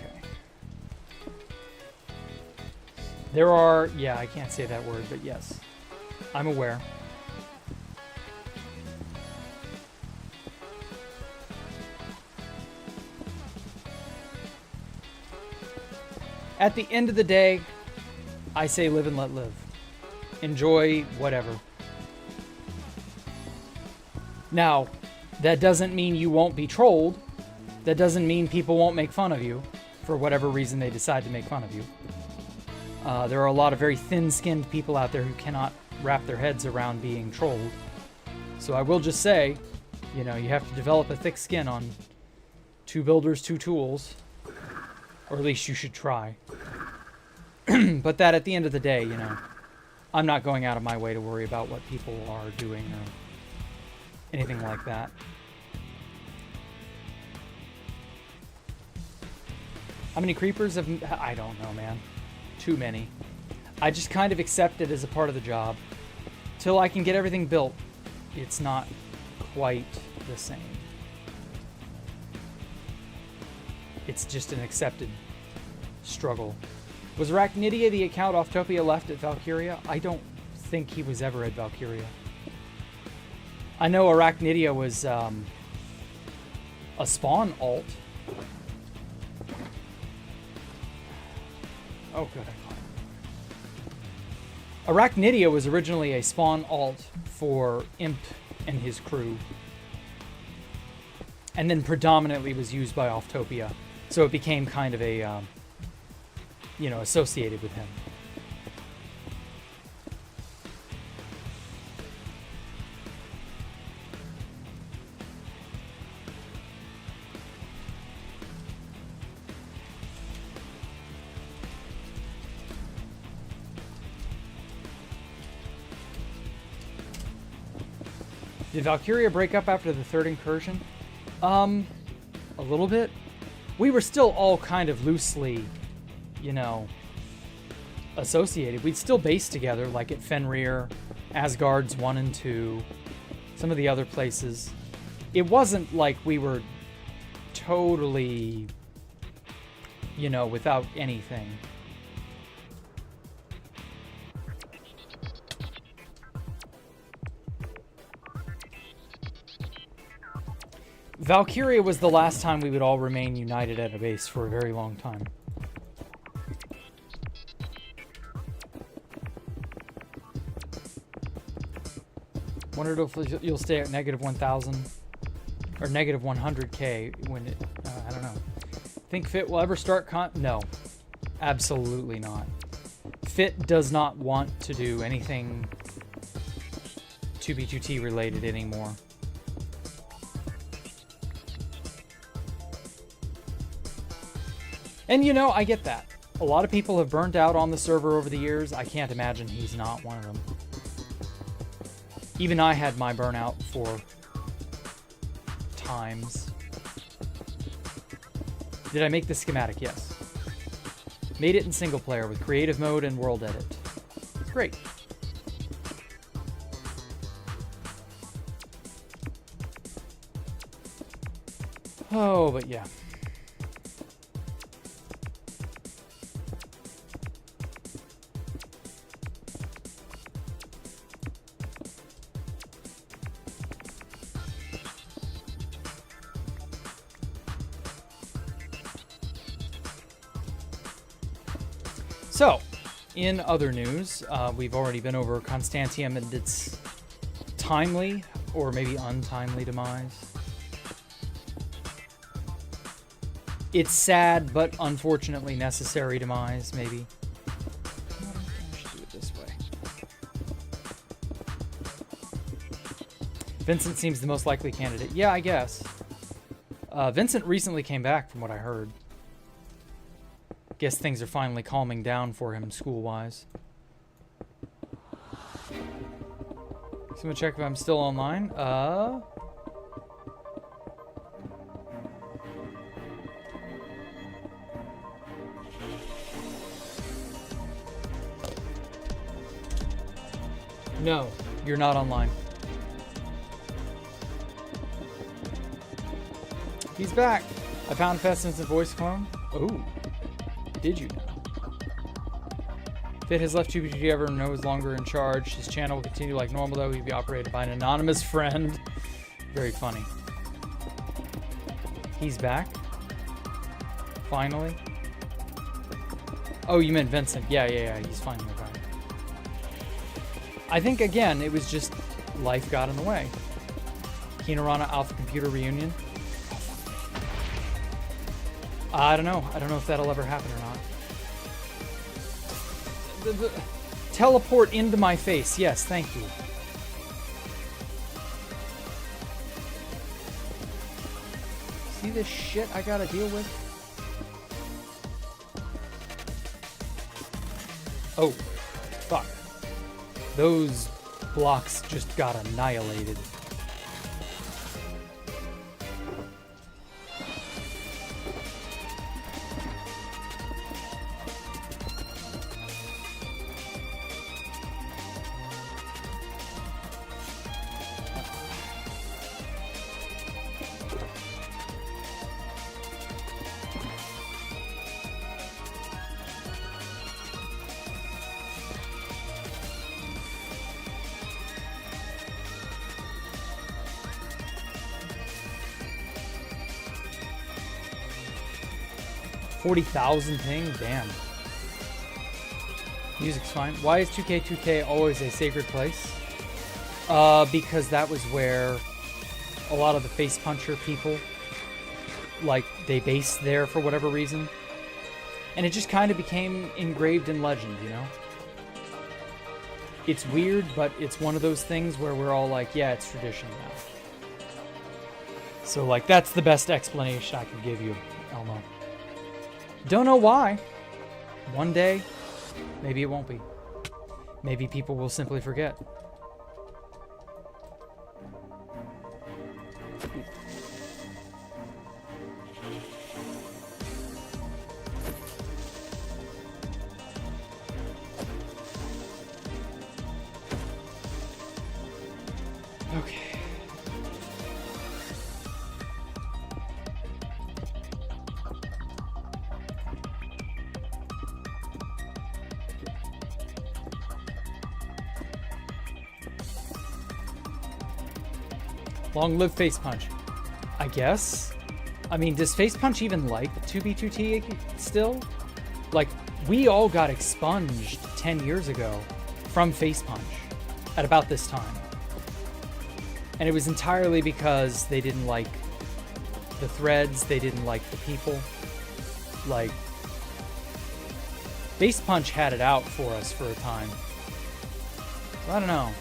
There are, yeah, I can't say that word, but yes, I'm aware. At the end of the day, I say live and let live. Enjoy whatever. Now, that doesn't mean you won't be trolled. That doesn't mean people won't make fun of you for whatever reason they decide to make fun of you. There are a lot of very thin-skinned people out there who cannot wrap their heads around being trolled. So I will just say, you know, you have to develop a thick skin on 2 builders, 2 tools. Or at least you should try. But that, at the end of the day, you know, I'm not going out of my way to worry about what people are doing or anything like that. How many creepers have... I don't know, man. Too many. I just kind of accept it as a part of the job. Till I can get everything built, it's not quite the same. It's just an accepted struggle. Was Arachnidia the account Offtopia left at Valkyria? I don't think he was ever at Valkyria. I know Arachnidia was a spawn alt. Oh, good. Arachnidia was originally a spawn alt for Imp and his crew, and then predominantly was used by Offtopia, so it became kind of a, associated with him. Did Valkyria break up after the third incursion? A little bit. We were still all kind of loosely, associated. We'd still base together, like at Fenrir, Asgard's 1 and 2, some of the other places. It wasn't like we were totally, without anything. Valkyria was the last time we would all remain united at a base for a very long time. Wondered if you'll stay at -1,000 or -100K when it, I don't know. Think Fit will ever start No, absolutely not. Fit does not want to do anything 2B2T related anymore. And I get that. A lot of people have burnt out on the server over the years. I can't imagine he's not one of them. Even I had my burnout for times. Did I make the schematic? Yes. Made it in single player with creative mode and world edit. Great. Oh, but yeah. So, in other news, we've already been over Constantium and its timely, or maybe untimely demise. Its sad, but unfortunately necessary demise, maybe. I should do it this way. Vincent seems the most likely candidate. Yeah, I guess. Vincent recently came back, from what I heard. Guess things are finally calming down for him school-wise. Someone check if I'm still online. No, you're not online. He's back. I found Festin's voice clone. Oh. Did you know? Fit has left GBG ever no is longer in charge. His channel will continue like normal though. He'll be operated by an anonymous friend. Very funny. He's back? Finally? Oh, you meant Vincent. Yeah. He's finally back. I think, again, it was just life got in the way. Kinorana Alpha Computer Reunion. I don't know. I don't know if that'll ever happen or not. Teleport into my face. Yes, thank you. See this shit I gotta deal with? Oh, fuck. Those blocks just got annihilated. $40,000 ping? Damn. Music's fine. Why is 2K always a sacred place? Because that was where a lot of the face puncher people, like, they based there for whatever reason. And it just kind of became engraved in legend, you know? It's weird, but it's one of those things where we're all like, yeah, it's tradition now. So, like, that's the best explanation I can give you, Elmo. Don't know why. One day, maybe it won't be. Maybe people will simply forget. Okay. Long live Face Punch. I guess. I mean, does Face Punch even like 2B2T still? Like, we all got expunged 10 years ago from Face Punch at about this time. And it was entirely because they didn't like the threads, they didn't like the people. Like, Face Punch had it out for us for a time. So I don't know.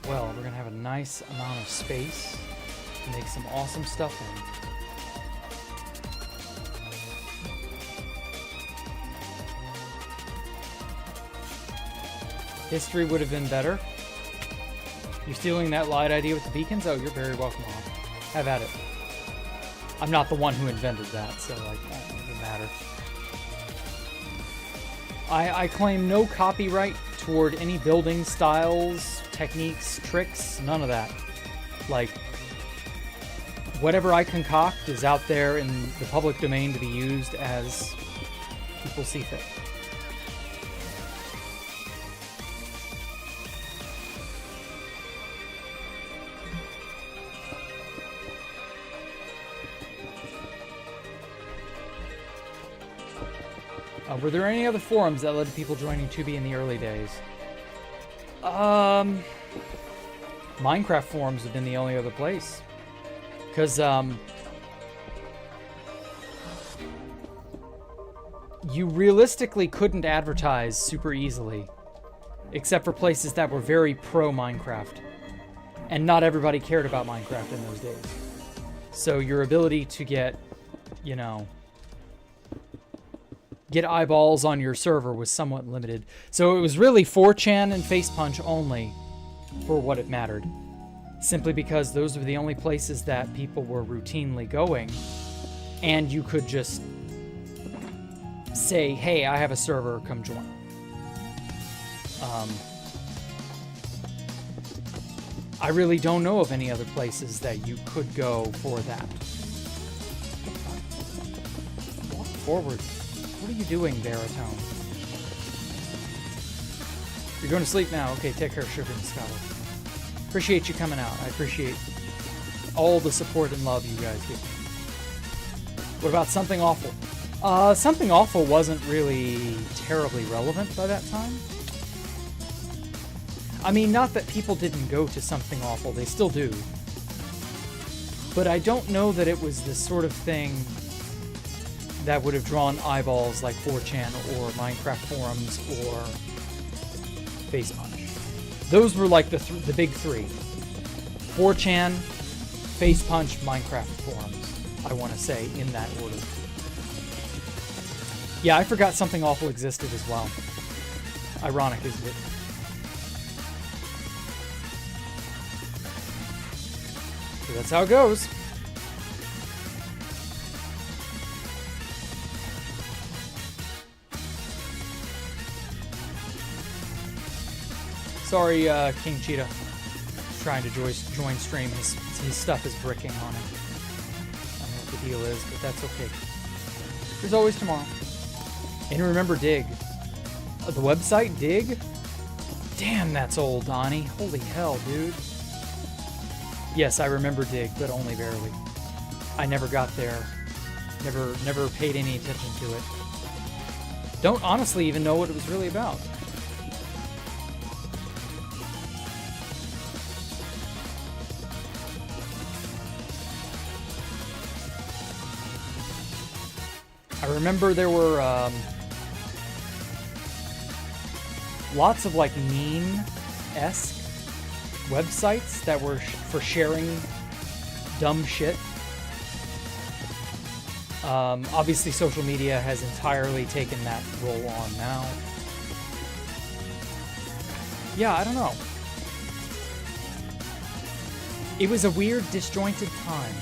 Well, we're gonna have a nice amount of space to make some awesome stuff in. History would have been better. You're stealing that light idea with the beacons? Oh, you're very welcome on. Have at it. I'm not the one who invented that, so like, that doesn't matter. I claim no copyright toward any building styles, techniques, tricks, none of that. Like, whatever I concoct is out there in the public domain to be used as people see fit. Were there any other forums that led to people joining 2B in the early days? Minecraft forums have been the only other place. Because, you realistically couldn't advertise super easily. Except for places that were very pro-Minecraft. And not everybody cared about Minecraft in those days. So your ability to get, you know, get eyeballs on your server was somewhat limited. So it was really 4chan and Face Punch only for what it mattered. Simply because those were the only places that people were routinely going. And you could just say, hey, I have a server, come join. I really don't know of any other places that you could go for that. Walk forward. What are you doing, Baritone? You're going to sleep now. Okay, take care, Sugar and Scotland. Appreciate you coming out. I appreciate all the support and love you guys give me. What about Something Awful? Something Awful wasn't really terribly relevant by that time. I mean, not that people didn't go to Something Awful. They still do. But I don't know that it was the sort of thing that would have drawn eyeballs like 4chan or Minecraft forums or Face Punch. Those were like the big three. 4chan, Face Punch, Minecraft forums, I want to say, in that order. Yeah, I forgot Something Awful existed as well. Ironic, isn't it? So that's how it goes. Sorry, King Cheetah. He's trying to join stream. His stuff is bricking on him. I don't know what the deal is, but that's okay. There's always tomorrow. And remember, dig. The website, Dig? Damn, that's old, Donnie. Holy hell, dude. Yes, I remember Dig, but only barely. I never got there. Never paid any attention to it. Don't honestly even know what it was really about. I remember there were lots of like meme-esque websites that were for sharing dumb shit. Obviously, social media has entirely taken that role on now. Yeah, I don't know. It was a weird, disjointed time.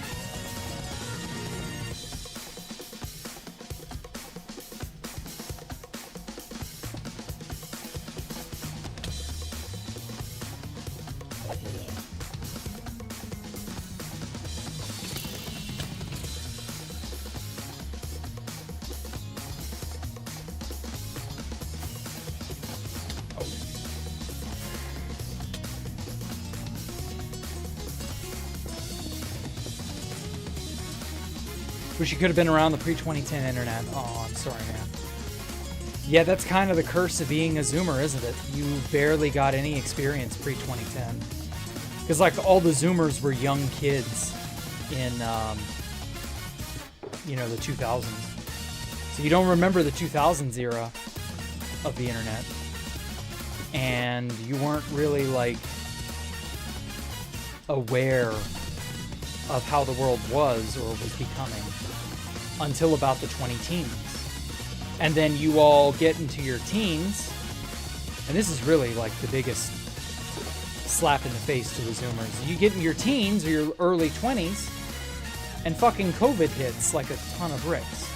Wish you could have been around the pre-2010 internet. Oh, I'm sorry, man. Yeah, that's kind of the curse of being a Zoomer, isn't it? You barely got any experience pre-2010. Because, like, all the Zoomers were young kids in, you know, the 2000s. So you don't remember the 2000s era of the internet. And you weren't really, like, aware of how the world was or was becoming until about the 20-teens. And then you all get into your teens, and this is really like the biggest slap in the face to the Zoomers. You get in your teens or your early 20s, and fucking COVID hits like a ton of bricks.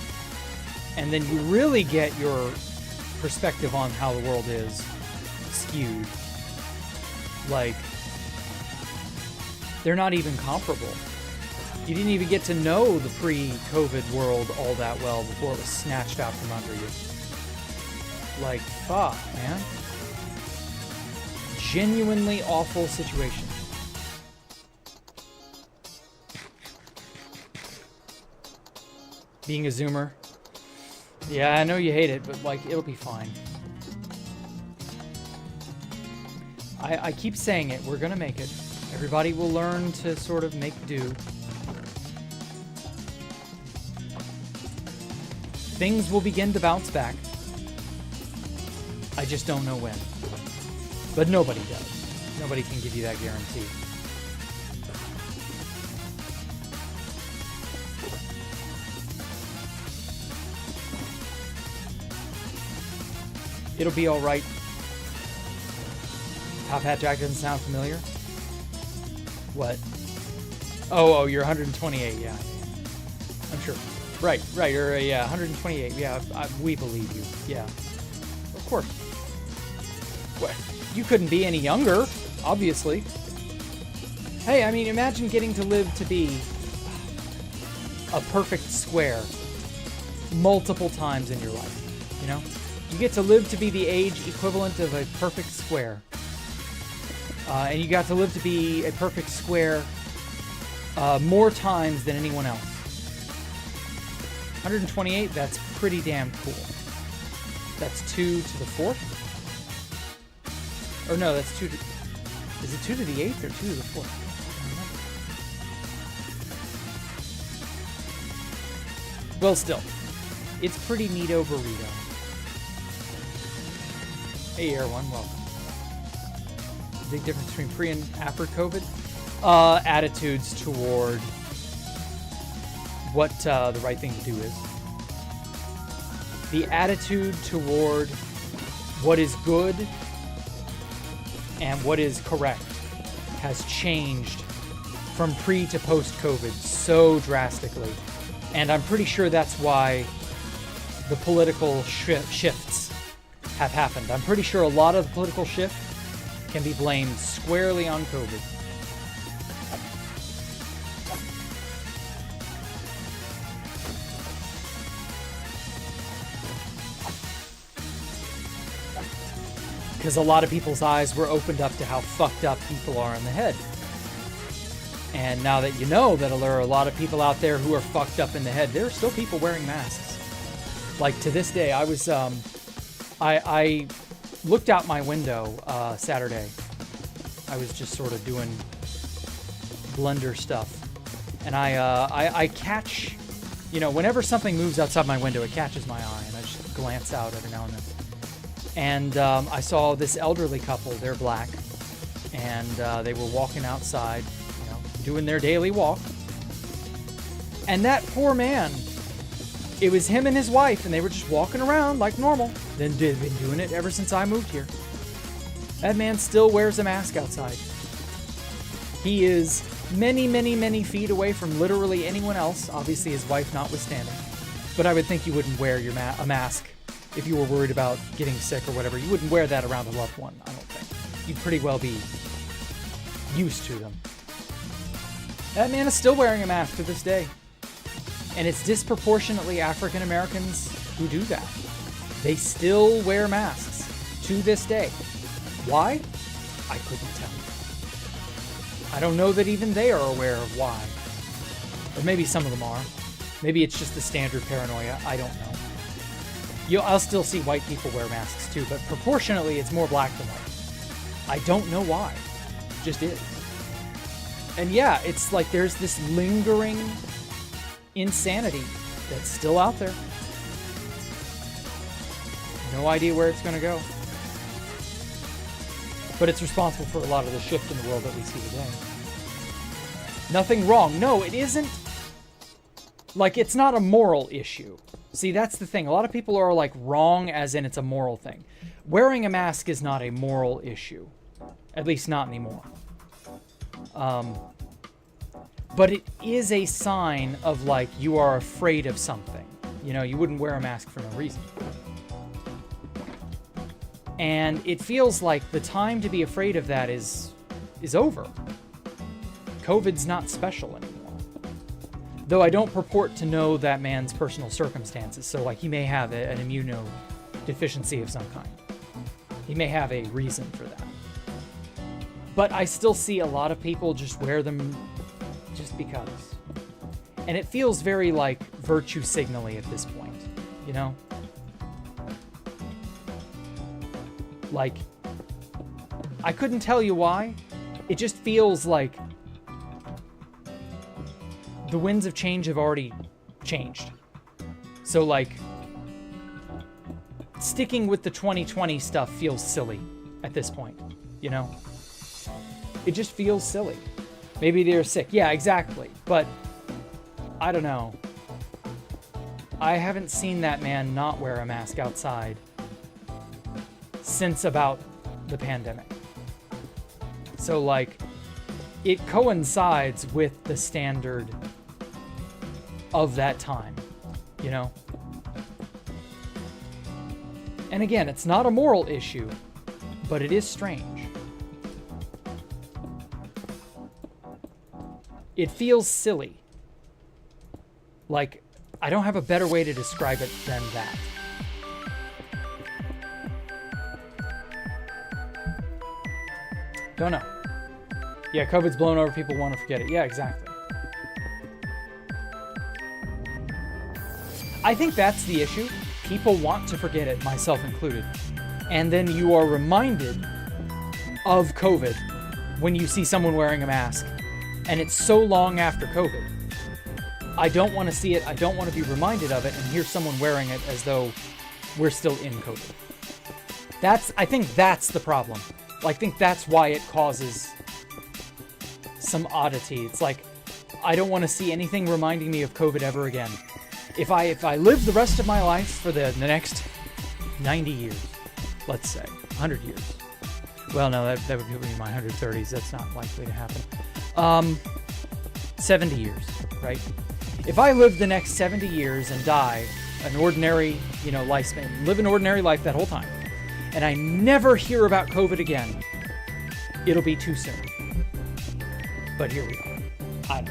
And then you really get your perspective on how the world is skewed. Like, they're not even comparable. You didn't even get to know the pre-COVID world all that well before it was snatched out from under you. Like, fuck, man. Genuinely awful situation. Being a Zoomer. Yeah, I know you hate it, but, like, it'll be fine. I keep saying it. We're gonna make it. Everybody will learn to sort of make do. Things will begin to bounce back. I just don't know when. But nobody does. Nobody can give you that guarantee. It'll be all right. Top Hat Jack doesn't sound familiar. What? Oh, you're 128, yeah. I'm sure. Right, you're, yeah, 128, yeah, we believe you, yeah. Of course. What? You couldn't be any younger, obviously. Hey, I mean, imagine getting to live to be a perfect square multiple times in your life, you know? You get to live to be the age equivalent of a perfect square. And you got to live to be a perfect square more times than anyone else. 128, that's pretty damn cool. That's 2 to the 4th? Or no, that's 2 to... Is it 2 to the 8th or 2 to the 4th? Well, still. It's pretty neato burrito. Hey, Air One, welcome. Big difference between pre and after COVID? Attitudes toward what the right thing to do is. The attitude toward what is good and what is correct has changed from pre to post COVID so drastically. And I'm pretty sure that's why the political shifts have happened. I'm pretty sure a lot of the political shift can be blamed squarely on COVID. because a lot of people's eyes were opened up to how fucked up people are in the head. And now that you know that there are a lot of people out there who are fucked up in the head, there are still people wearing masks. Like to this day, I was, I looked out my window Saturday. I was just sort of doing Blender stuff. And I catch, you know, whenever something moves outside my window, it catches my eye, and I just glance out every now and then. And I saw this elderly couple, they're black, and they were walking outside, you know, doing their daily walk. And that poor man, it was him and his wife, and they were just walking around like normal. They've been doing it ever since I moved here. That man still wears a mask outside. He is many, many, many feet away from literally anyone else, obviously his wife notwithstanding. But I would think you wouldn't wear your a mask if you were worried about getting sick or whatever. You wouldn't wear that around a loved one, I don't think. You'd pretty well be used to them. That man is still wearing a mask to this day. And it's disproportionately African Americans who do that. They still wear masks to this day. Why? I couldn't tell you. I don't know that even they are aware of why. Or maybe some of them are. Maybe it's just the standard paranoia. I don't know. I'll still see white people wear masks too, but proportionately it's more black than white. I don't know why. It just is. And yeah, it's like there's this lingering insanity that's still out there. No idea where it's going to go. But it's responsible for a lot of the shift in the world that we see today. Nothing wrong. No, it isn't. Like, it's not a moral issue. See, that's the thing. A lot of people are like wrong as in it's a moral thing. Wearing a mask is not a moral issue. At least not anymore. But it is a sign of like you are afraid of something. You know, you wouldn't wear a mask for no reason. And it feels like the time to be afraid of that is over. COVID's not special anymore. Though I don't purport to know that man's personal circumstances. So like he may have an immunodeficiency of some kind. He may have a reason for that. But I still see a lot of people just wear them just because. And it feels very like virtue signally at this point, you know? Like, I couldn't tell you why. It just feels like the winds of change have already changed. So like, sticking with the 2020 stuff feels silly at this point, you know? It just feels silly. Maybe they're sick. Yeah, exactly. But I don't know. I haven't seen that man not wear a mask outside since about the pandemic. So like, it coincides with the standard of that time, you know? And again, it's not a moral issue, but it is strange. It feels silly. Like, I don't have a better way to describe it than that. Don't know. Yeah, COVID's blown over, people want to forget it. Yeah, exactly. I think that's the issue. People want to forget it, myself included. And then you are reminded of COVID when you see someone wearing a mask. And it's so long after COVID. I don't want to see it. I don't want to be reminded of it and hear someone wearing it as though we're still in COVID. I think that's the problem. I think that's why it causes some oddity. It's like, I don't want to see anything reminding me of COVID ever again. If I live the rest of my life for the next 90 years, let's say, 100 years. Well, no, that would be my 130s. That's not likely to happen. 70 years, right? If I live the next 70 years and die an ordinary, lifespan, live an ordinary life that whole time, and I never hear about COVID again, it'll be too soon. But here we are. I don't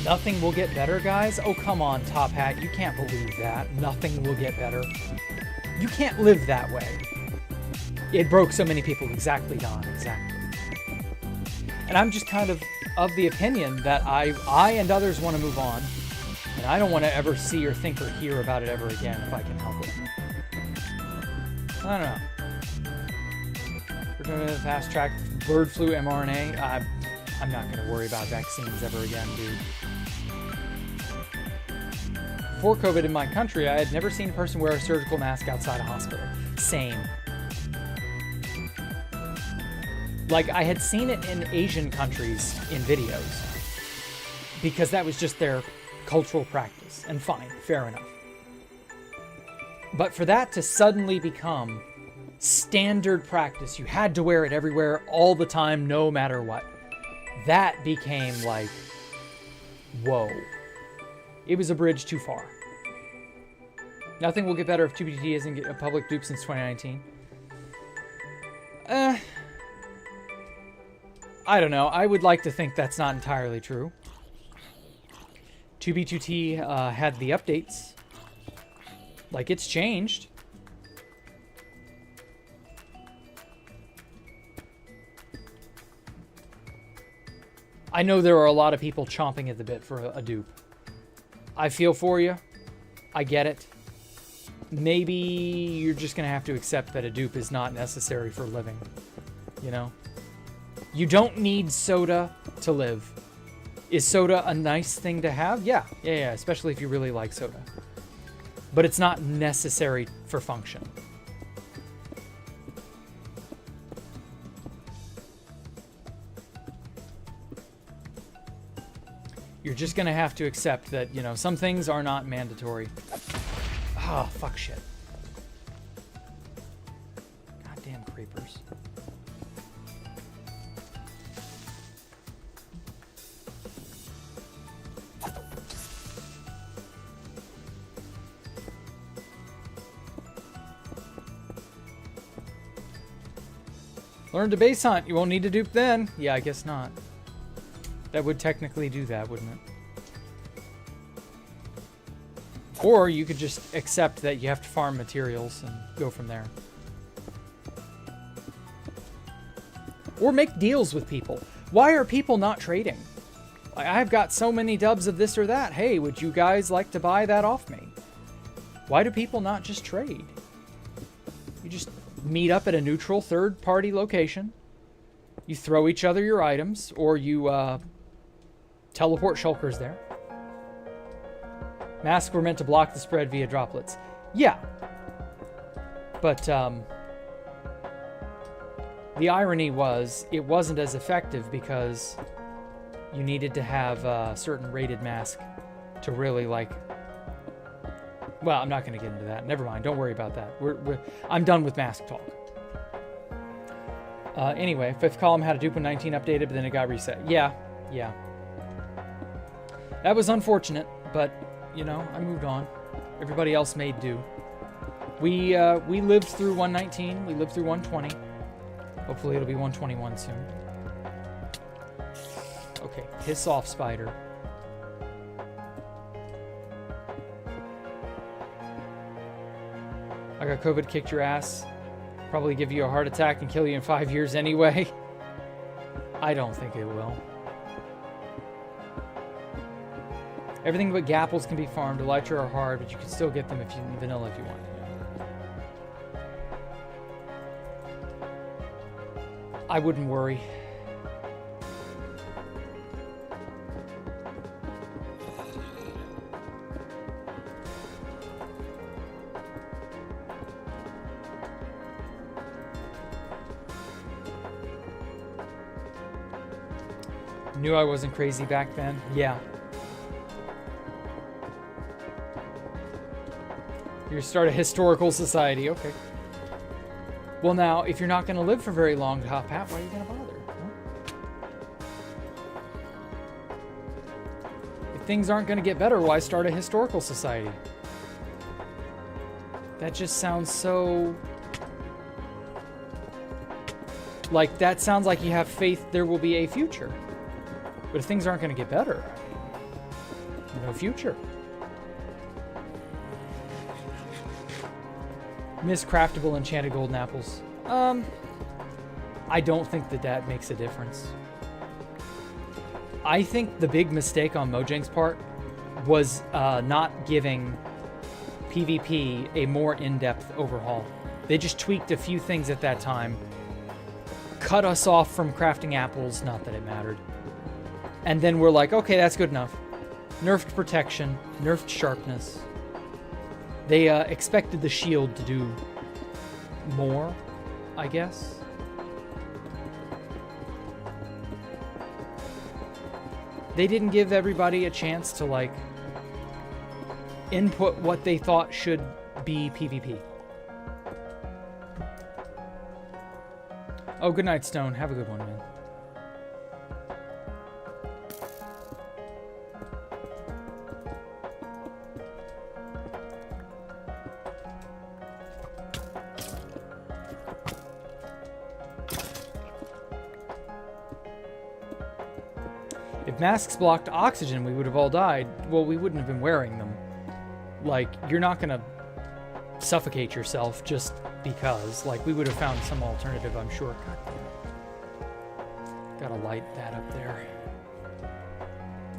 know. Nothing will get better, guys? Oh, come on, Top Hat. You can't believe that. Nothing will get better. You can't live that way. It broke so many people. Exactly, Don. Exactly. And I'm just kind of the opinion that I and others want to move on. And I don't want to ever see or think or hear about it ever again if I can help it. I don't know. We're going to fast track bird flu mRNA. I'm not going to worry about vaccines ever again, dude. Before COVID in my country, I had never seen a person wear a surgical mask outside a hospital. Same. Like, I had seen it in Asian countries in videos because that was just their cultural practice. And fine, fair enough. But for that to suddenly become standard practice, you had to wear it everywhere, all the time, no matter what. That became like, whoa. It was a bridge too far. Nothing will get better if 2BTT isn't a public dupe since 2019. I don't know. I would like to think that's not entirely true. 2B2T had the updates. Like, it's changed. I know there are a lot of people chomping at the bit for a dupe. I feel for you. I get it. Maybe you're just going to have to accept that a dupe is not necessary for living. You know? You don't need soda to live. Is soda a nice thing to have? Yeah, especially if you really like soda. But it's not necessary for function. You're just going to have to accept that, you know, some things are not mandatory. Ah, fuck shit. Goddamn creepers. Learn to base hunt. You won't need to dupe then. Yeah, I guess not. That would technically do that, wouldn't it? Or you could just accept that you have to farm materials and go from there. Or make deals with people. Why are people not trading? I've got so many dubs of this or that. Hey, would you guys like to buy that off me? Why do people not just trade? You just meet up at a neutral third-party location. You throw each other your items, or you teleport shulkers there. Masks were meant to block the spread via droplets. Yeah. But the irony was it wasn't as effective because you needed to have a certain rated mask to really, like... Well, I'm not going to get into that. Never mind. Don't worry about that. I'm done with mask talk. Anyway, fifth column had a dupe when 19 updated, but then it got reset. Yeah. That was unfortunate, but, you know, I moved on. Everybody else made do. We lived through 119. We lived through 120. Hopefully it'll be 121 soon. Okay, piss off, spider. I got COVID, kicked your ass. Probably give you a heart attack and kill you in 5 years anyway. I don't think it will. Everything but gapples can be farmed. Elytra are hard, but you can still get them if you vanilla if you want. I wouldn't worry. Knew I wasn't crazy back then. Yeah. You start a historical society. Okay. Well, now, if you're not going to live for very long, Top Hat, why are you going to bother? Huh? If things aren't going to get better, why start a historical society? That just sounds so... Like, that sounds like you have faith there will be a future. But if things aren't going to get better, No future. Miscraftable enchanted golden apples. I don't think that makes a difference. I think the big mistake on Mojang's part was not giving PvP a more in-depth overhaul. They just tweaked a few things at that time, cut us off from crafting apples, not that it mattered. And then we're like, okay, that's good enough. Nerfed protection, nerfed sharpness. They expected the shield to do more, I guess. They didn't give everybody a chance to, like, input what they thought should be PvP. Oh, good night, Stone. Have a good one, man. If masks blocked oxygen, we would have all died. Well, we wouldn't have been wearing them. Like, you're not gonna suffocate yourself just because. Like, we would have found some alternative, I'm sure. God damn it. Gotta light that up there.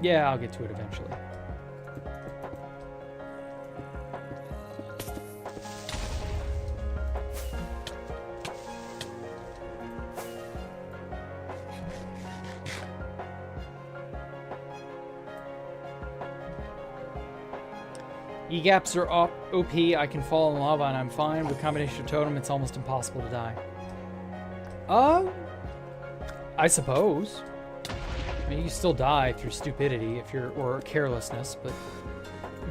Yeah, I'll get to it eventually. E-gaps are OP, I can fall in lava and I'm fine. With combination of totem, it's almost impossible to die. I suppose. I mean, you still die through stupidity or carelessness, but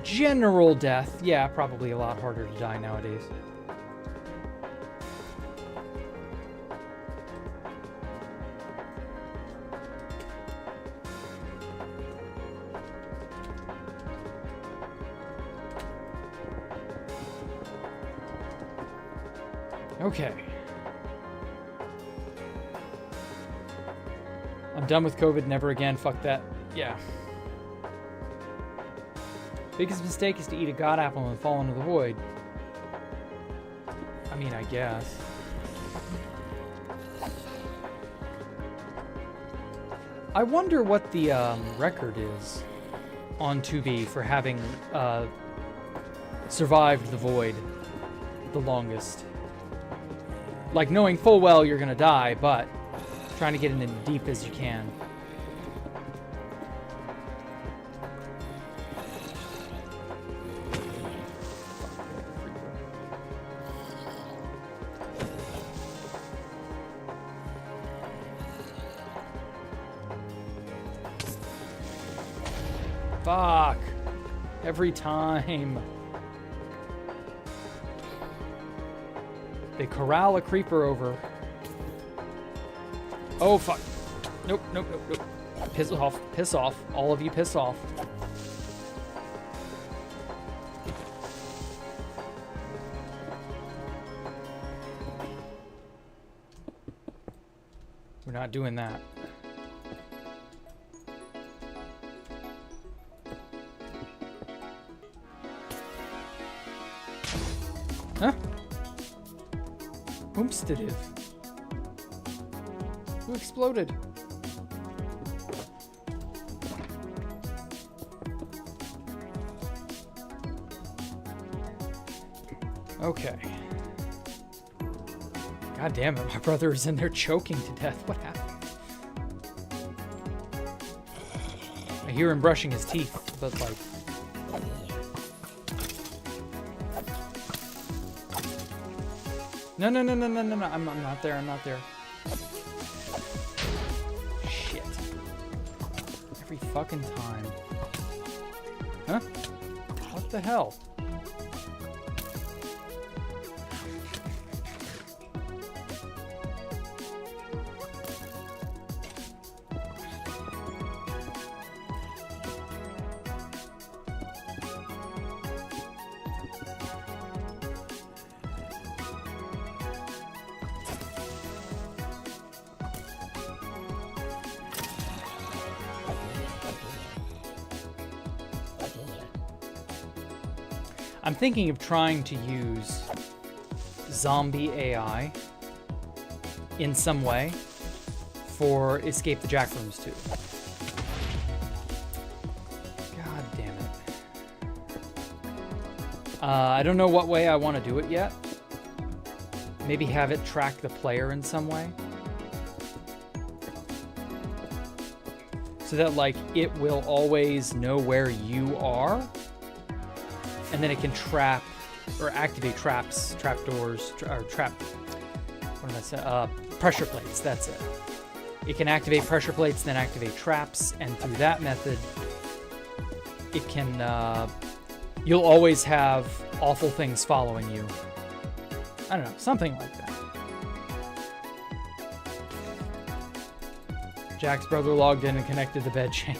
general death, yeah, probably a lot harder to die nowadays. Okay. I'm done with COVID, never again, fuck that. Yeah. Biggest mistake is to eat a god apple and fall into the void. I mean, I guess. I wonder what the record is on 2B for having survived the void the longest. Like, knowing full well you're gonna die, but trying to get in as deep as you can. Fuck. Every time. They corral a creeper over. Oh, fuck. Nope, nope, nope, nope. Piss off. Piss off. All of you piss off. We're not doing that. Huh? Oomstitive. Who exploded? Okay. God damn it, my brother is in there choking to death. What happened? I hear him brushing his teeth, but like... No, no, no, no, no, no, no. I'm not there. I'm not there. Shit. Every fucking time. Huh? What the hell? I'm thinking of trying to use zombie AI in some way for Escape the Jack Rooms 2. God damn it. I don't know what way I want to do it yet. Maybe have it track the player in some way. So that, like, it will always know where you are. And then it can trap or activate traps, trapdoors, or what am I saying? Pressure plates, that's it. It can activate pressure plates, then activate traps, and through that method, it can, you'll always have awful things following you. I don't know, something like that. Jack's brother logged in and connected the bed chain.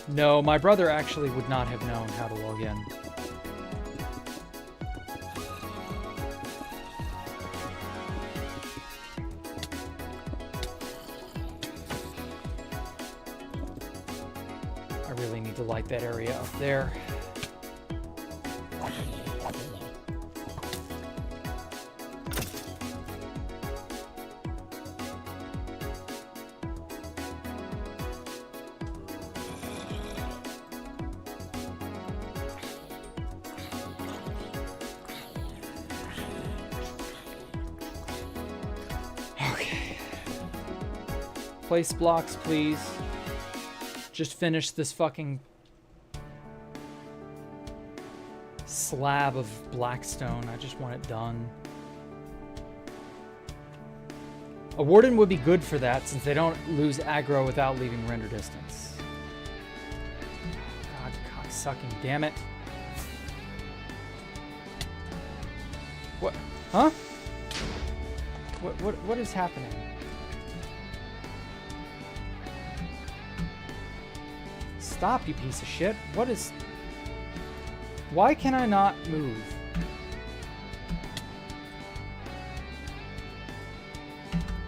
No, my brother actually would not have known how to log in. I really need to light that area up there. Place blocks, please. Just finish this fucking slab of blackstone. I just want it done. A warden would be good for that since they don't lose aggro without leaving render distance. God, cocksucking, damn it. What? Huh? What is happening? Stop, you piece of shit. What is... Why can I not move?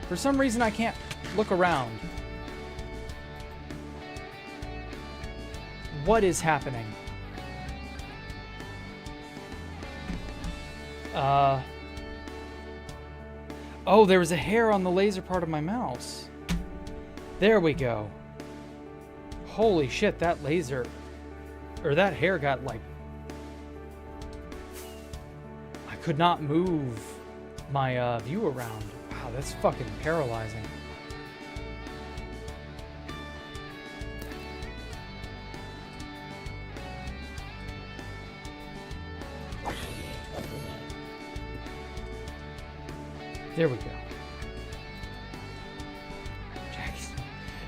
For some reason, I can't look around. What is happening? Oh, there was a hair on the laser part of my mouse. There we go. Holy shit, that laser, or that hair got like, I could not move my view around. Wow, that's fucking paralyzing. There we go.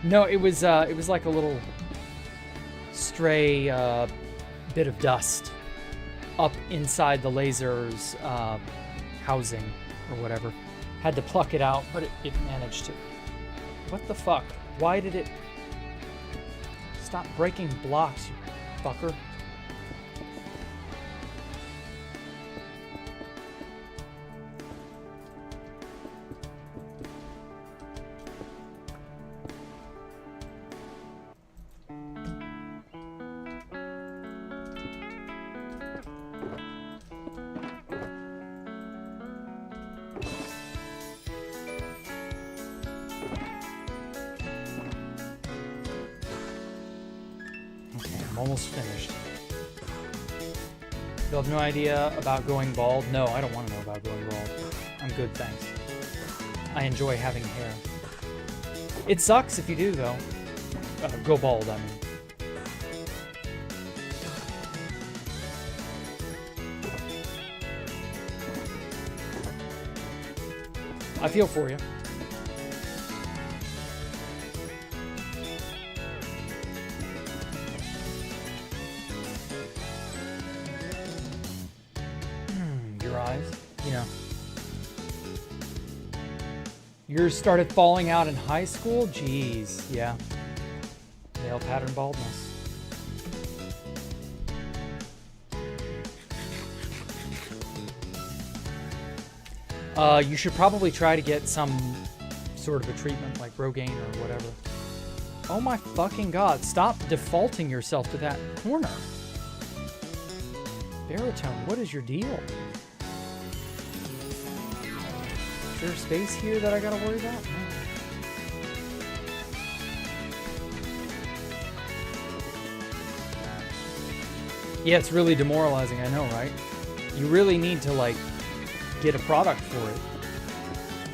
No, it was like a little stray bit of dust up inside the laser's housing or whatever. Had to pluck it out, but it managed to. What the fuck? Why did it... Stop breaking blocks, you fucker. Almost finished. You'll have no idea about going bald? No, I don't want to know about going bald. I'm good, thanks. I enjoy having hair. It sucks if you do, though. Go bald, I mean. I feel for you. Yours started falling out in high school? Jeez, yeah. Male pattern baldness. You should probably try to get some sort of a treatment like Rogaine or whatever. Oh my fucking god, stop defaulting yourself to that corner. Baritone, what is your deal? Is there space here that I gotta worry about? No. Yeah, it's really demoralizing, I know, right? You really need to, like, get a product for it.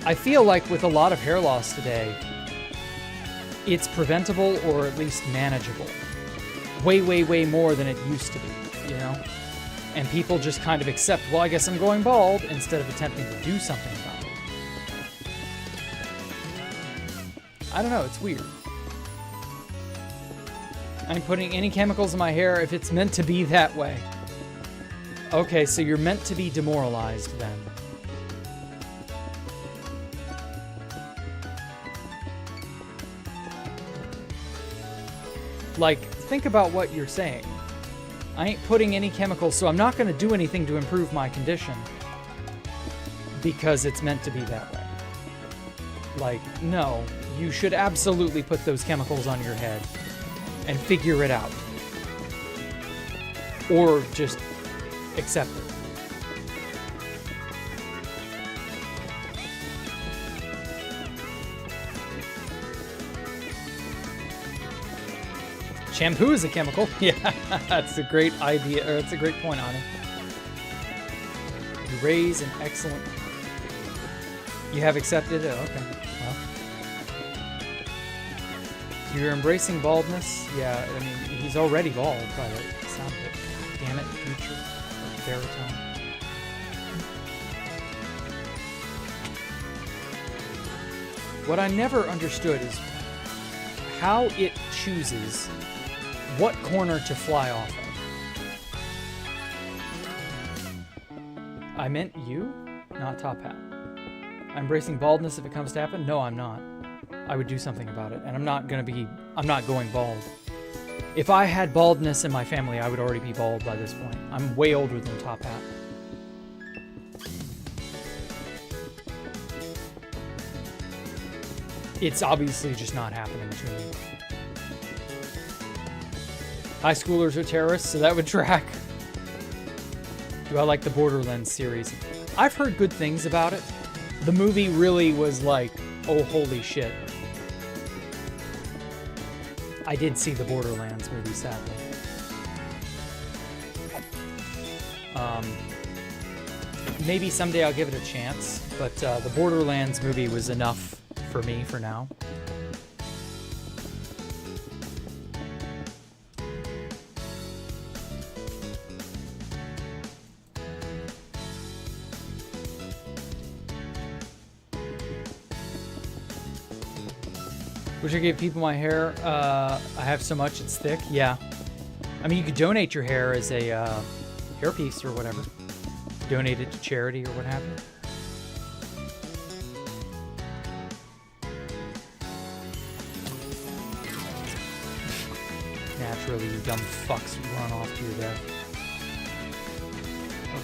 I feel like with a lot of hair loss today, it's preventable or at least manageable. Way, way, way more than it used to be, you know? And people just kind of accept, well, I guess I'm going bald, instead of attempting to do something about it. I don't know, it's weird. I'm putting any chemicals in my hair if it's meant to be that way. Okay, so you're meant to be demoralized then. Like, think about what you're saying. I ain't putting any chemicals, so I'm not going to do anything to improve my condition because it's meant to be that way. Like, no, you should absolutely put those chemicals on your head and figure it out. Or just accept it. Shampoo is a chemical. Yeah, that's a great idea, or that's a great point, Ani. You raise an excellent... You have accepted it? Okay. Well. You're embracing baldness? Yeah, I mean, he's already bald by the sound of it. Damn it, future. Baritone. What I never understood is how it chooses what corner to fly off of. I meant you, not top hat. I'm embracing baldness if it comes to happen? No, I'm not. I would do something about it, and I'm not going bald. If I had baldness in my family, I would already be bald by this point. I'm way older than top hat. It's obviously just not happening to me. High schoolers are terrorists, so that would track. Do I like the Borderlands series? I've heard good things about it. The movie really was like, oh, holy shit. I did see the Borderlands movie, sadly. Maybe someday I'll give it a chance, but the Borderlands movie was enough for me for now. Wish I gave people my hair. I have so much it's thick. Yeah. I mean, you could donate your hair as a hairpiece or whatever. Donate it to charity or what have you. Naturally, you dumb fucks run off to your death.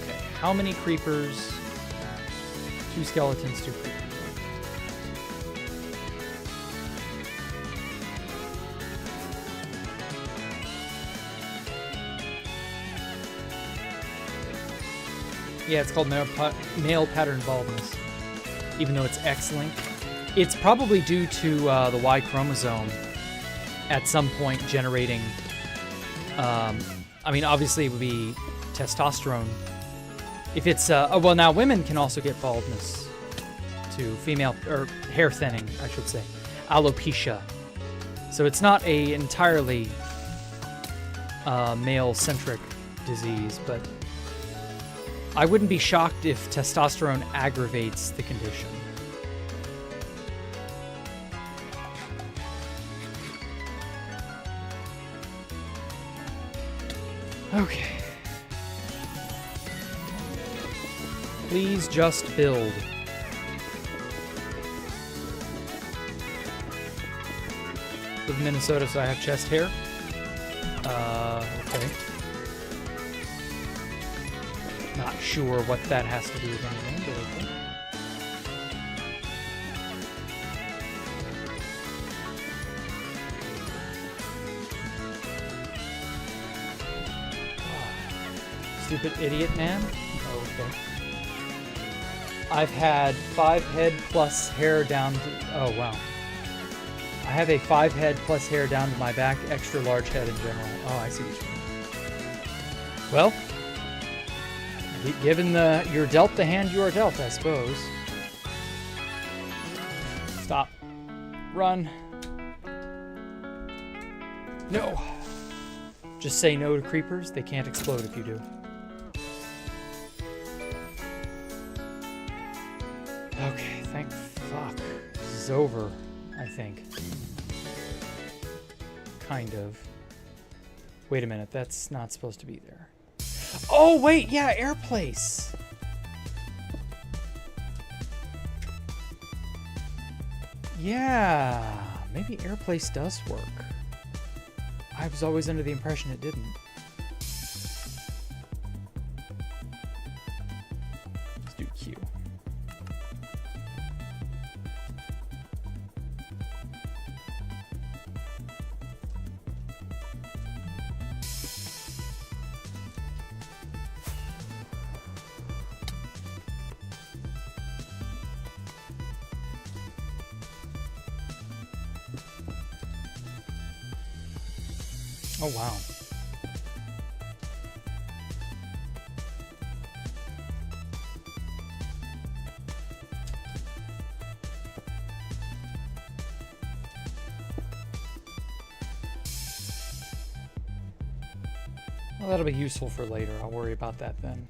Okay, how many creepers? 2 skeletons, 2 creepers. Yeah, it's called male pattern baldness, even though it's X-linked. It's probably due to the Y chromosome at some point generating, I mean, obviously it would be testosterone. If it's, well, now women can also get baldness too, female, or hair thinning, I should say, alopecia. So it's not a entirely male-centric disease, but I wouldn't be shocked if testosterone aggravates the condition. Okay. Please just build. Live in Minnesota, so I have chest hair. Okay. Not sure what that has to do with anything, but okay. Stupid idiot man? Oh, okay. I've had 5 head plus hair down to... Oh, wow. I have a 5 head plus hair down to my back, extra large head in general. Oh, I see what you mean. Well, given you're dealt the hand you are dealt, I suppose. Stop. Run. No. Just say no to creepers. They can't explode if you do. Okay, thank fuck. This is over, I think. Kind of. Wait a minute, that's not supposed to be there. Oh, wait, yeah, Airplace. Yeah, maybe Airplace does work. I was always under the impression it didn't. Let's do Q. Oh, wow. Well, that'll be useful for later. I'll worry about that then.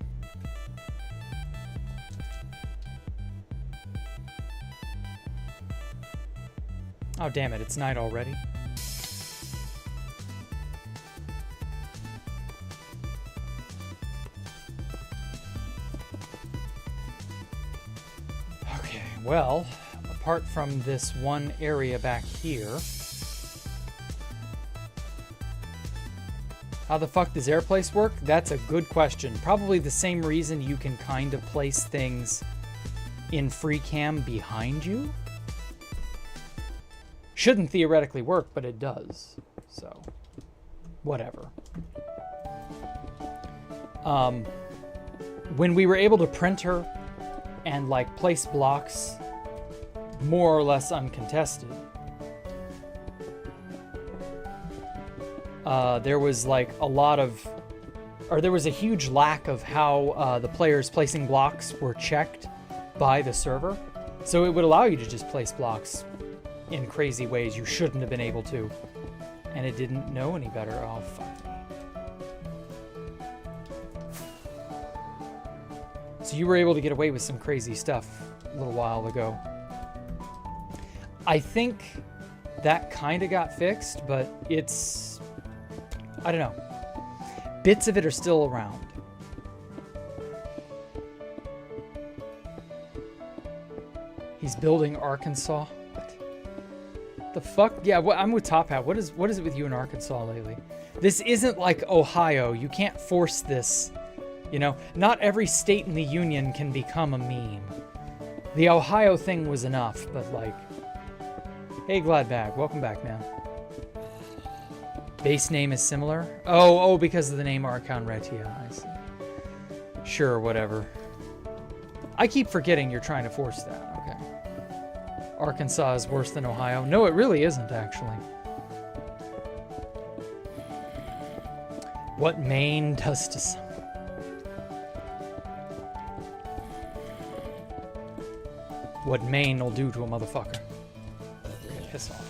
Oh, damn it. It's night already. Well, apart from this one area back here, how the fuck does Airplace work? That's a good question. Probably the same reason you can kind of place things in free cam behind you. Shouldn't theoretically work, but it does. So, whatever. When we were able to print her and like place blocks more or less uncontested, there was like a lot of, or there was a huge lack of how the players placing blocks were checked by the server. So it would allow you to just place blocks in crazy ways you shouldn't have been able to, and it didn't know any better. Oh, fuck. So you were able to get away with some crazy stuff a little while ago. I think that kind of got fixed, but it's... I don't know. Bits of it are still around. He's building Arkansas. What the fuck? Yeah, I'm with Top Hat. What is it with you in Arkansas lately? This isn't like Ohio. You can't force this. You know, not every state in the union can become a meme. The Ohio thing was enough, but like... Hey, Gladbag. Welcome back, man. Base name is similar? Oh, because of the name Archon Retia. I see. Sure, whatever. I keep forgetting you're trying to force that. Okay. Arkansas is worse than Ohio. No, it really isn't, actually. What Maine does to some... What Maine will do to a motherfucker. Piss off.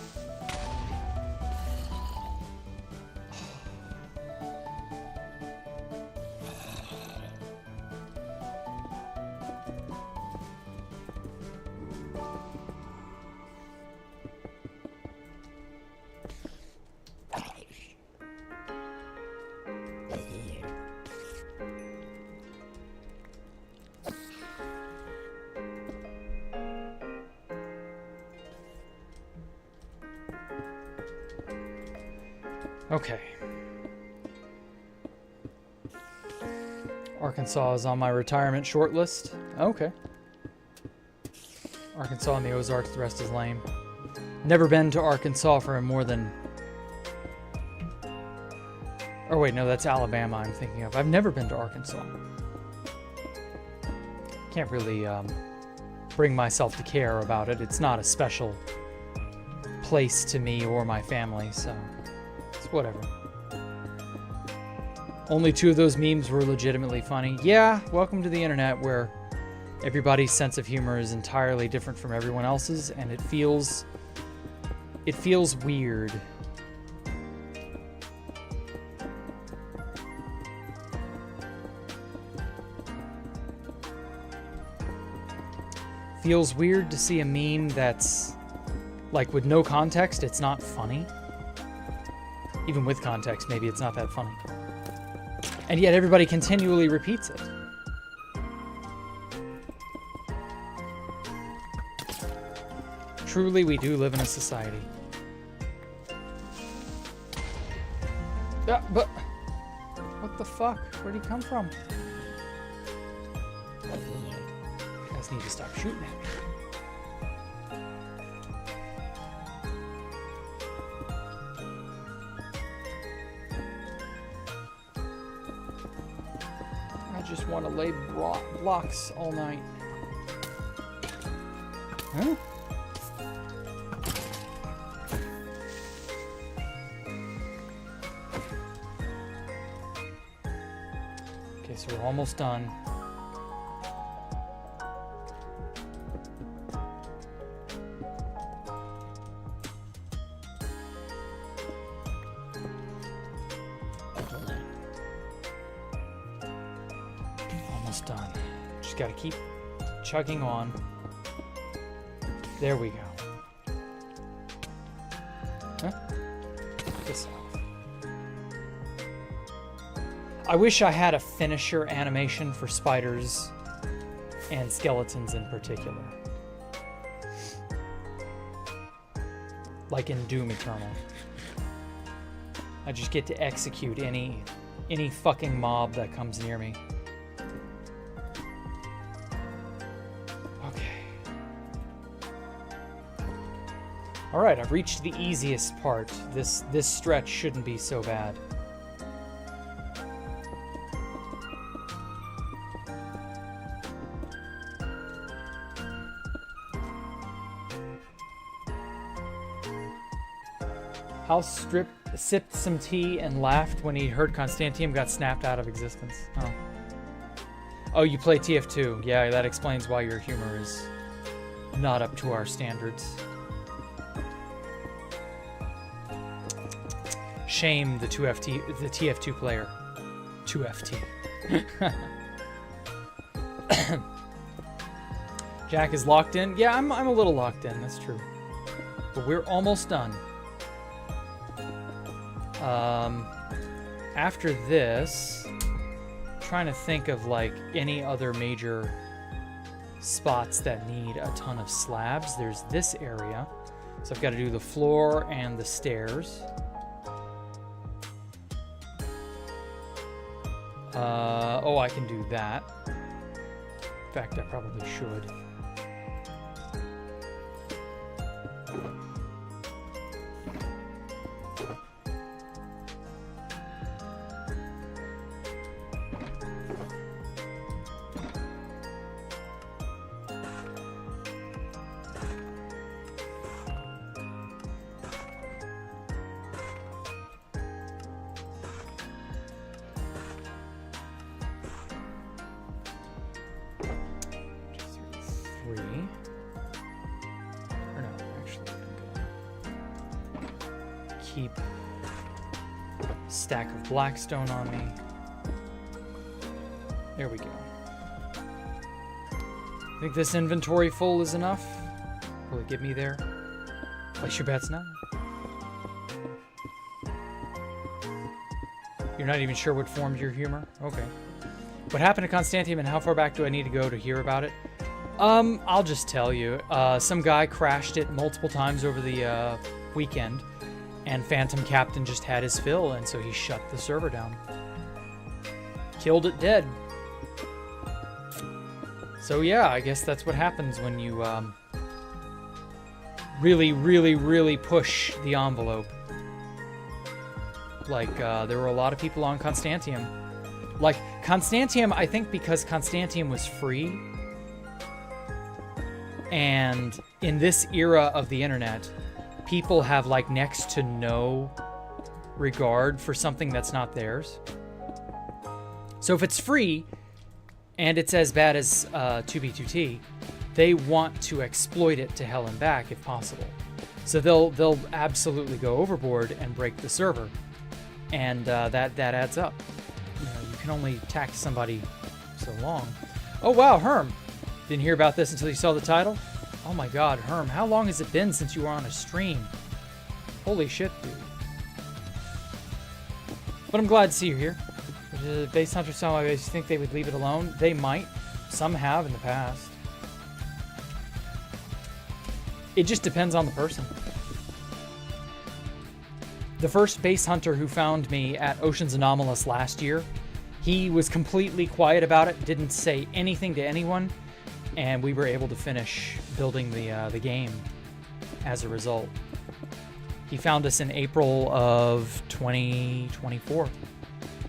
Okay. Arkansas is on my retirement short list. Okay. Arkansas and the Ozarks, the rest is lame. Never been to Arkansas for more than... Or wait, no, that's Alabama I'm thinking of. I've never been to Arkansas. Can't really bring myself to care about it. It's not a special place to me or my family, so it's whatever. Only 2 of those memes were legitimately funny. Yeah, welcome to the internet where everybody's sense of humor is entirely different from everyone else's, and it feels weird. Feels weird to see a meme that's like with no context, it's not funny. Even with context, maybe it's not that funny. And yet everybody continually repeats it. Truly, we do live in a society. But what the fuck? Where'd he come from? You guys need to stop shooting at me. I just want to lay blocks all night. Huh? Okay, so we're almost done. Almost done. Just gotta keep chugging on. There we go. Huh? This off. I wish I had a finisher animation for spiders and skeletons in particular. Like in Doom Eternal. I just get to execute any fucking mob that comes near me. Okay. Alright, I've reached the easiest part. This stretch shouldn't be so bad. House sipped some tea and laughed when he heard Constantium got snapped out of existence. Oh. Oh, you play TF2. Yeah, that explains why your humor is not up to our standards. Shame the TF2 player. 2FT. Jack is locked in. Yeah, I'm a little locked in. That's true. But we're almost done. After this, I'm trying to think of like any other major spots that need a ton of slabs. There's this area, so I've got to do the floor and the stairs. Oh, I can do that. In fact, I probably should. Keep a stack of blackstone on me. There we go. Think this inventory full is enough? Will it get me there? Place your bets now. You're not even sure what formed your humor? Okay. What happened to Constantium and how far back do I need to go to hear about it? I'll just tell you. Some guy crashed it multiple times over the weekend. And Phantom Captain just had his fill, and so he shut the server down. Killed it dead. So yeah, I guess that's what happens when you really push the envelope. Like, there were a lot of people on Constantium. Like, Constantium, I think because Constantium was free, and in this era of the internet, people have, like, next to no regard for something that's not theirs. So if it's free, and it's as bad as 2B2T, they want to exploit it to hell and back if possible. So they'll absolutely go overboard and break the server, and that adds up. You know, you can only tax somebody so long. Oh wow, Herm! Didn't hear about this until you saw the title? Oh my god, Herm, how long has it been since you were on a stream? Holy shit, dude. But I'm glad to see you here. The base hunters saw my base. You think they would leave it alone? They might. Some have in the past. It just depends on the person. The first base hunter who found me at Ocean's Anomalous last year, he was completely quiet about it, didn't say anything to anyone, and we were able to finish building the game as a result. He found us in April of 2024.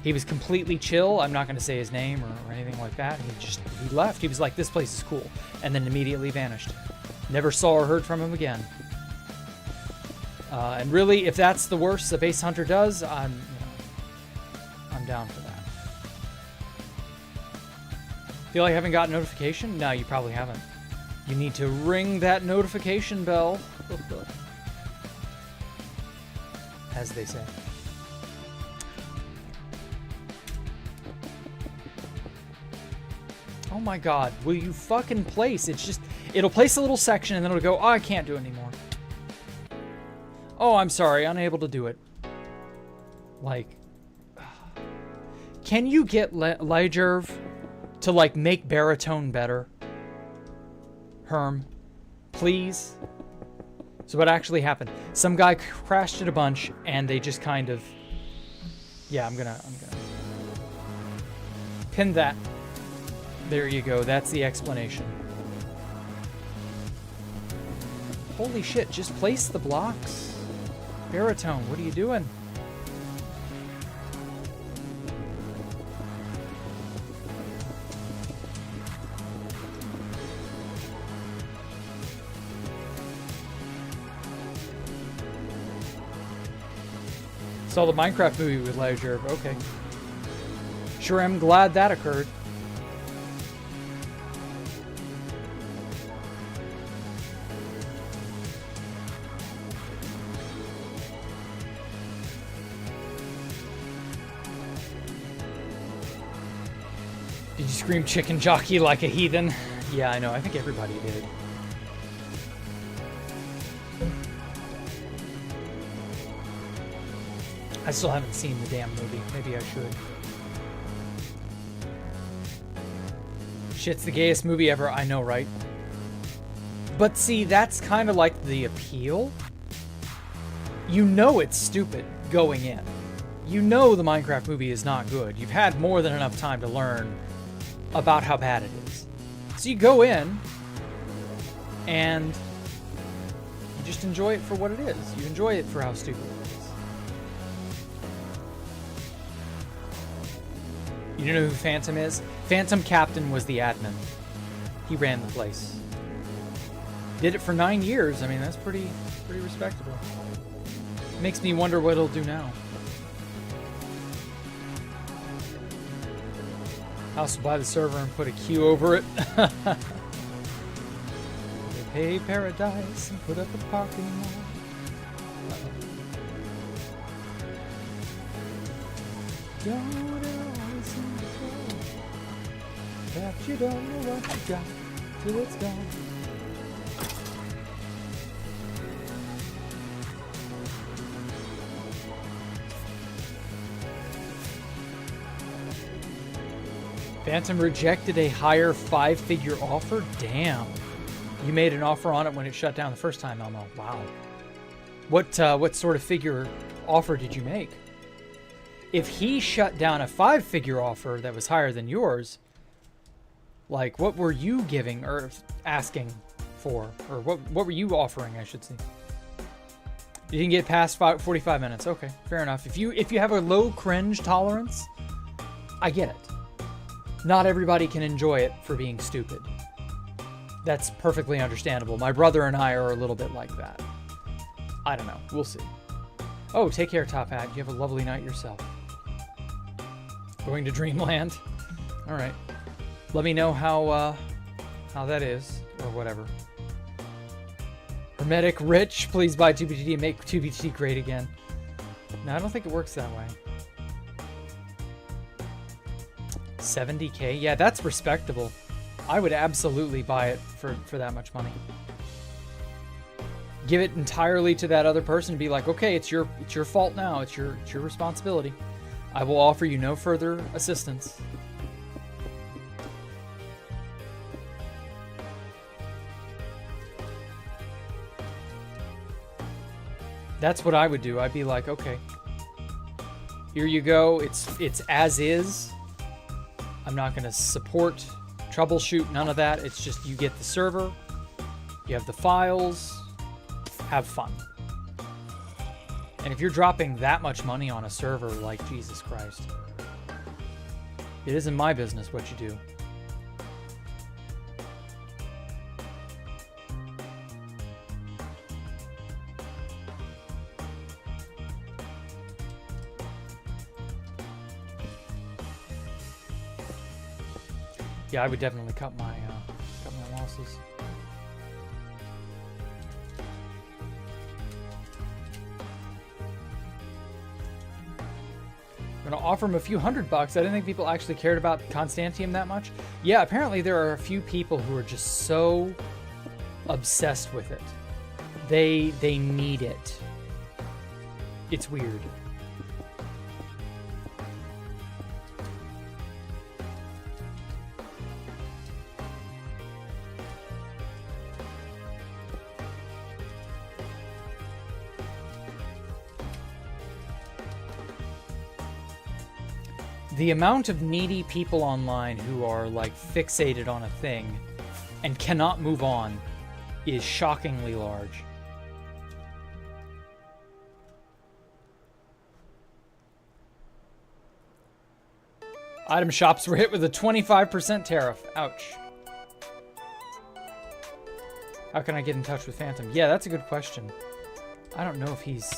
He was completely chill. I'm not going to say his name or anything like that. He left. He was like, this place is cool, and then immediately vanished. Never saw or heard from him again. And really, if that's the worst a base hunter does, I'm down for that. Feel like I haven't got a notification? No, you probably haven't. You need to ring that notification bell, as they say. Oh my god, will you fucking place? It's just, it'll place a little section and then it'll go, oh, I can't do it anymore. Oh, I'm sorry, unable to do it. Like, can you get Lyjerv to, like, make baritone better? Herm, please? So what actually happened? Some guy crashed it a bunch and they just kind of, yeah, I'm gonna pin that. There you go, that's the explanation. Holy shit, just place the blocks. Baritone, what are you doing? Saw the Minecraft movie with Lyjerv, okay. Sure am glad that occurred. Did you scream chicken jockey like a heathen? Yeah, I know. I think everybody did. I still haven't seen the damn movie. Maybe I should. Shit's the gayest movie ever. I know, right? But see, that's kind of like the appeal. You know it's stupid going in. You know the Minecraft movie is not good. You've had more than enough time to learn about how bad it is. So you go in and you just enjoy it for what it is. You enjoy it for how stupid it is. You know who Phantom is? Phantom Captain was the admin. He ran the place. Did it for 9 years. I mean, that's pretty respectable. Makes me wonder what he'll do now. I'll also buy the server and put a queue over it. Pay paradise and put up a parking lot. Perhaps you don't know what you got till it's gone. Phantom rejected a higher 5-figure offer? Damn. You made an offer on it when it shut down the first time, Elmo. Wow. What sort of figure offer did you make? If he shut down a 5-figure offer that was higher than yours, like, what were you giving or asking for? Or what were you offering, I should say? You can get past 45 minutes. Okay, fair enough. If you have a low cringe tolerance, I get it. Not everybody can enjoy it for being stupid. That's perfectly understandable. My brother and I are a little bit like that. I don't know. We'll see. Oh, take care, Top Hat. You have a lovely night yourself. Going to Dreamland? All right. Let me know how that is, or whatever. Hermetic Rich, please buy 2BTD and make 2BTD great again. No, I don't think it works that way. 70K? Yeah, that's respectable. I would absolutely buy it for that much money. Give it entirely to that other person and be like, okay, it's your fault now. It's your responsibility. I will offer you no further assistance. That's what I would do. I'd be like, okay, here you go. It's as is. I'm not going to support, troubleshoot, none of that. It's just you get the server, you have the files, have fun. And if you're dropping that much money on a server, like, Jesus Christ, it isn't my business what you do. Yeah, I would definitely cut my losses. I'm gonna offer him a few $100. I didn't think people actually cared about Constantium that much. Yeah, apparently there are a few people who are just so obsessed with it. They need it. It's weird. The amount of needy people online who are like fixated on a thing and cannot move on is shockingly large. Item shops were hit with a 25% tariff. Ouch. How can I get in touch with Phantom? Yeah, that's a good question. I don't know if he's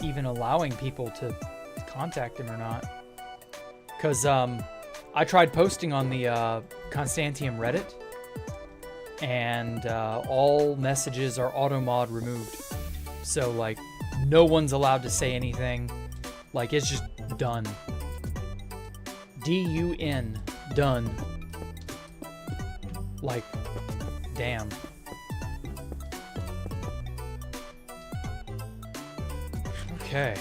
even allowing people to contact him or not. Because I tried posting on the Constantium Reddit, and all messages are auto-mod removed. So, like, no one's allowed to say anything. Like, it's just done. D-U-N. Done. Like, damn. Okay.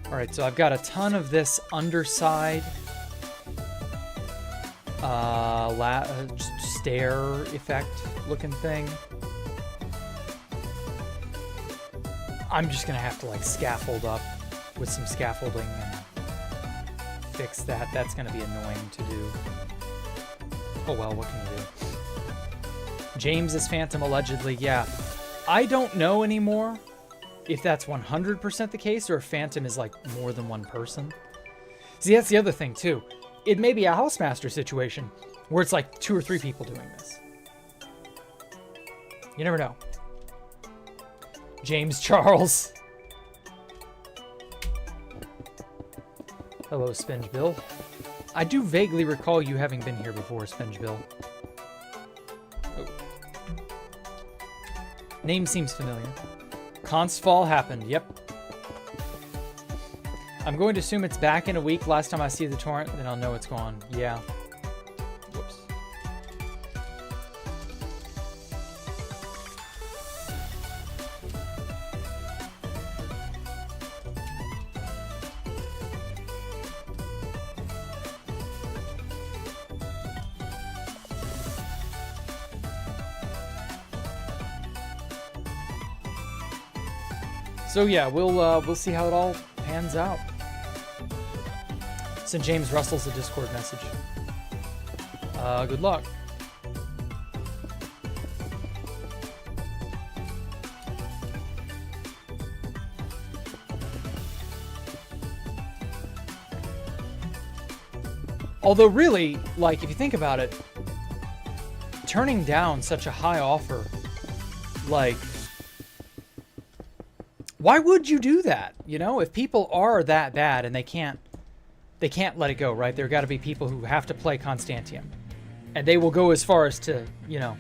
Alright, so I've got a ton of this underside stair effect looking thing. I'm just gonna have to like scaffold up with some scaffolding and fix that. That's gonna be annoying to do. Oh well, what can you do? James is Phantom allegedly, yeah. I don't know anymore if that's 100% the case, or if Phantom is like more than one person. See, that's the other thing too. It may be a Housemaster situation where it's like 2 or 3 people doing this. You never know. James Charles. Hello, Spenge Bill. I do vaguely recall you having been here before, Spenge Bill. Oh. Name seems familiar. Constfall happened, yep. I'm going to assume it's back in a week. Last time I see the torrent, then I'll know it's gone. Yeah. Whoops. So yeah, we'll see how it all pans out. Send James Russell's a Discord message. Good luck. Although really, like, if you think about it, turning down such a high offer, like, why would you do that? You know, if people are that bad and they can't let it go, right? There got to be people who have to play Constantium, and they will go as far as to, you know,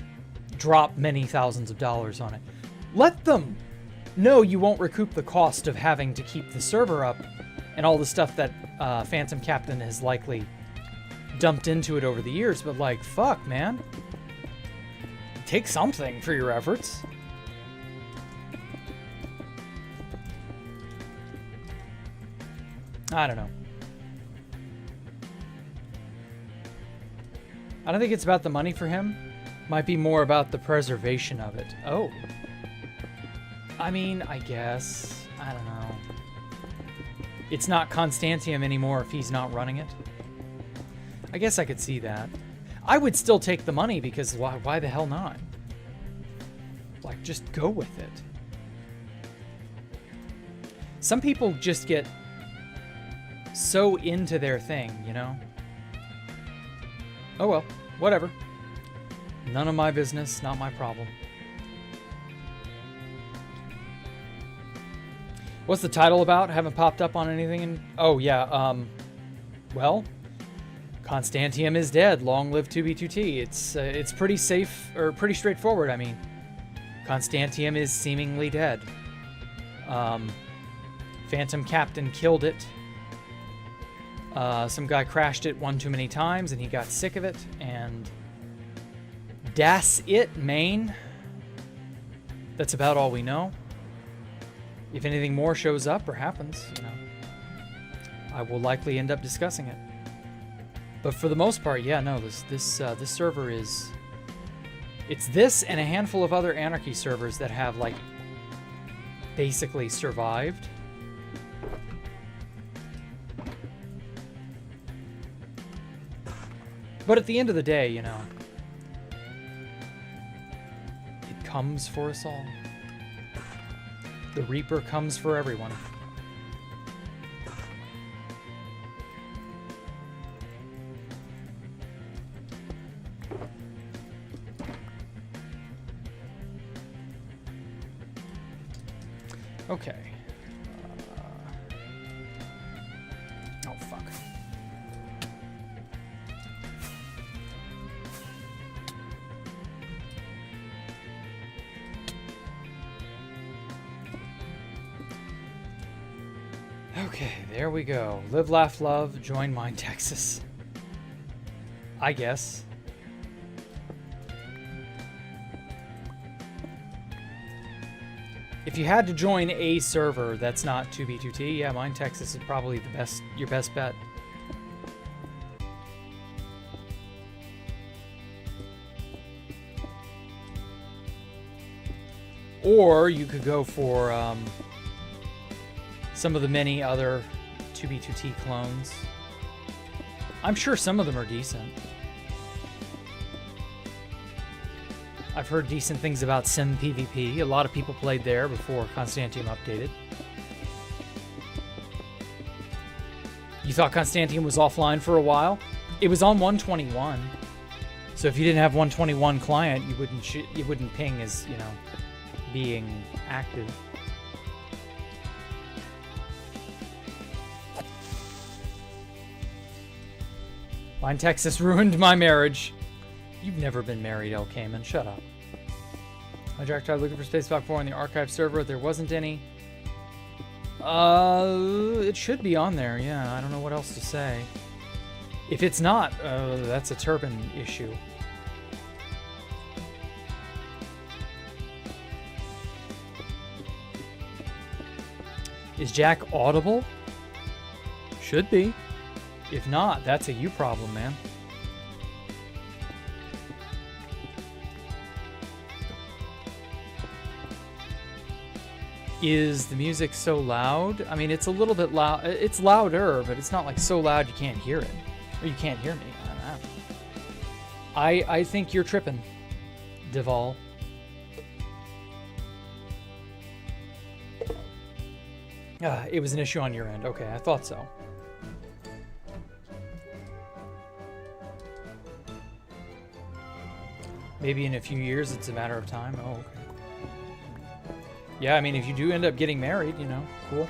drop many thousands of dollars on it. Let them know you won't recoup the cost of having to keep the server up and all the stuff that Phantom Captain has likely dumped into it over the years, but like, fuck, man. Take something for your efforts. I don't know. I don't think it's about the money for him. Might be more about the preservation of it. Oh. I mean, I guess. I don't know. It's not Constantium anymore if he's not running it. I guess I could see that. I would still take the money because why the hell not? Like, just go with it. Some people just get so into their thing, you know? Oh well, whatever. None of my business, not my problem. What's the title about? Haven't popped up on anything in... Oh, yeah, well... Constantium is dead. Long live 2B2T. It's pretty safe, or pretty straightforward, I mean. Constantium is seemingly dead. Phantom Captain killed it. Some guy crashed it one too many times, and he got sick of it, and... Das it, main. That's about all we know. If anything more shows up or happens, you know, I will likely end up discussing it. But for the most part, yeah, no, this server is... It's this and a handful of other Anarchy servers that have, like, basically survived. But at the end of the day, you know, it comes for us all. The Reaper comes for everyone. Okay. Oh, fuck. Okay, there we go. Live, laugh, love, join Mine Texas. I guess. If you had to join a server that's not 2B2T, yeah, Mine Texas is probably your best bet. Or you could go for some of the many other 2B2T clones. I'm sure some of them are decent. I've heard decent things about Sim PvP. A lot of people played there before Constantium updated. You thought Constantium was offline for a while? It was on 121. So if you didn't have 121 client, you wouldn't ping as, you know, being active. Mine Texas ruined my marriage. You've never been married, El Cayman. Shut up. My Jack tried looking for Spacewalk 4 on the archive server. There wasn't any. It should be on there. Yeah, I don't know what else to say. If it's not, that's a Turban issue. Is Jack audible? Should be. If not, that's a you problem, man. Is the music so loud? I mean, it's a little bit loud. It's louder, but it's not like so loud you can't hear it. Or you can't hear me. I don't know. I think you're tripping, Deval. It was an issue on your end. Okay, I thought so. Maybe in a few years it's a matter of time. Oh, okay. Yeah, I mean, if you do end up getting married, you know, cool.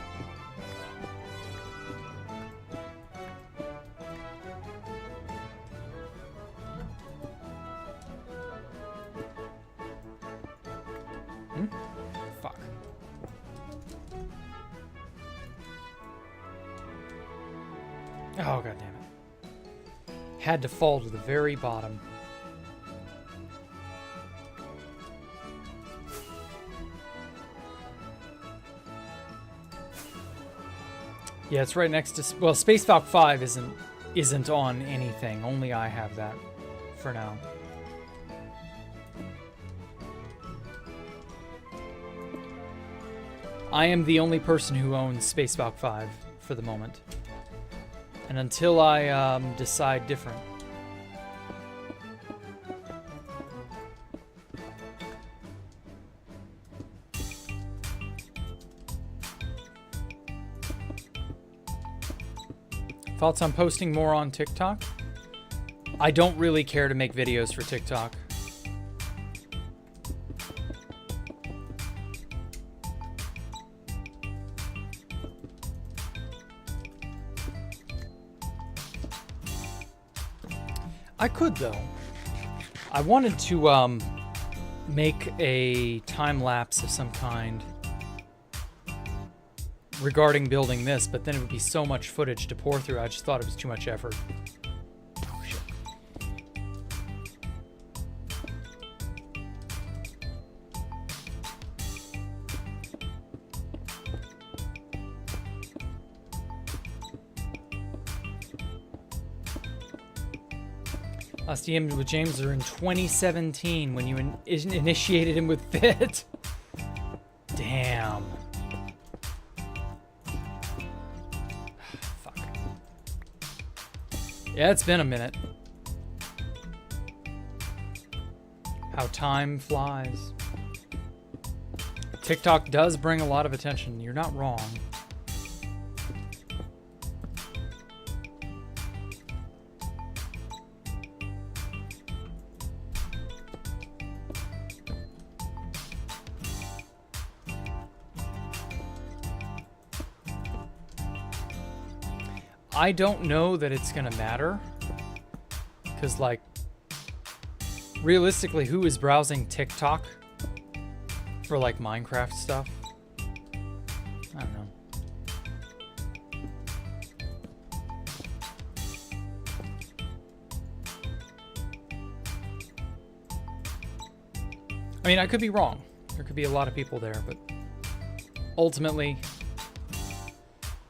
Fuck. Oh, god damn it. Had to fall to the very bottom. Yeah, it's right next to... Well, Space Valk 5 isn't on anything. Only I have that for now. I am the only person who owns Space Valk 5 for the moment. And until I decide different. Thoughts on posting more on TikTok? I don't really care to make videos for TikTok. I could, though. I wanted to make a time lapse of some kind regarding building this, but then it would be so much footage to pour through. I just thought it was too much effort. Oh, shit. Last DM with James are in 2017 when you initiated him with Fit. Damn. Fuck. Yeah, it's been a minute. How time flies. TikTok does bring a lot of attention. You're not wrong. I don't know that it's gonna matter, because like realistically, who is browsing TikTok for like Minecraft stuff? I don't know. I mean, I could be wrong. There could be a lot of people there, but ultimately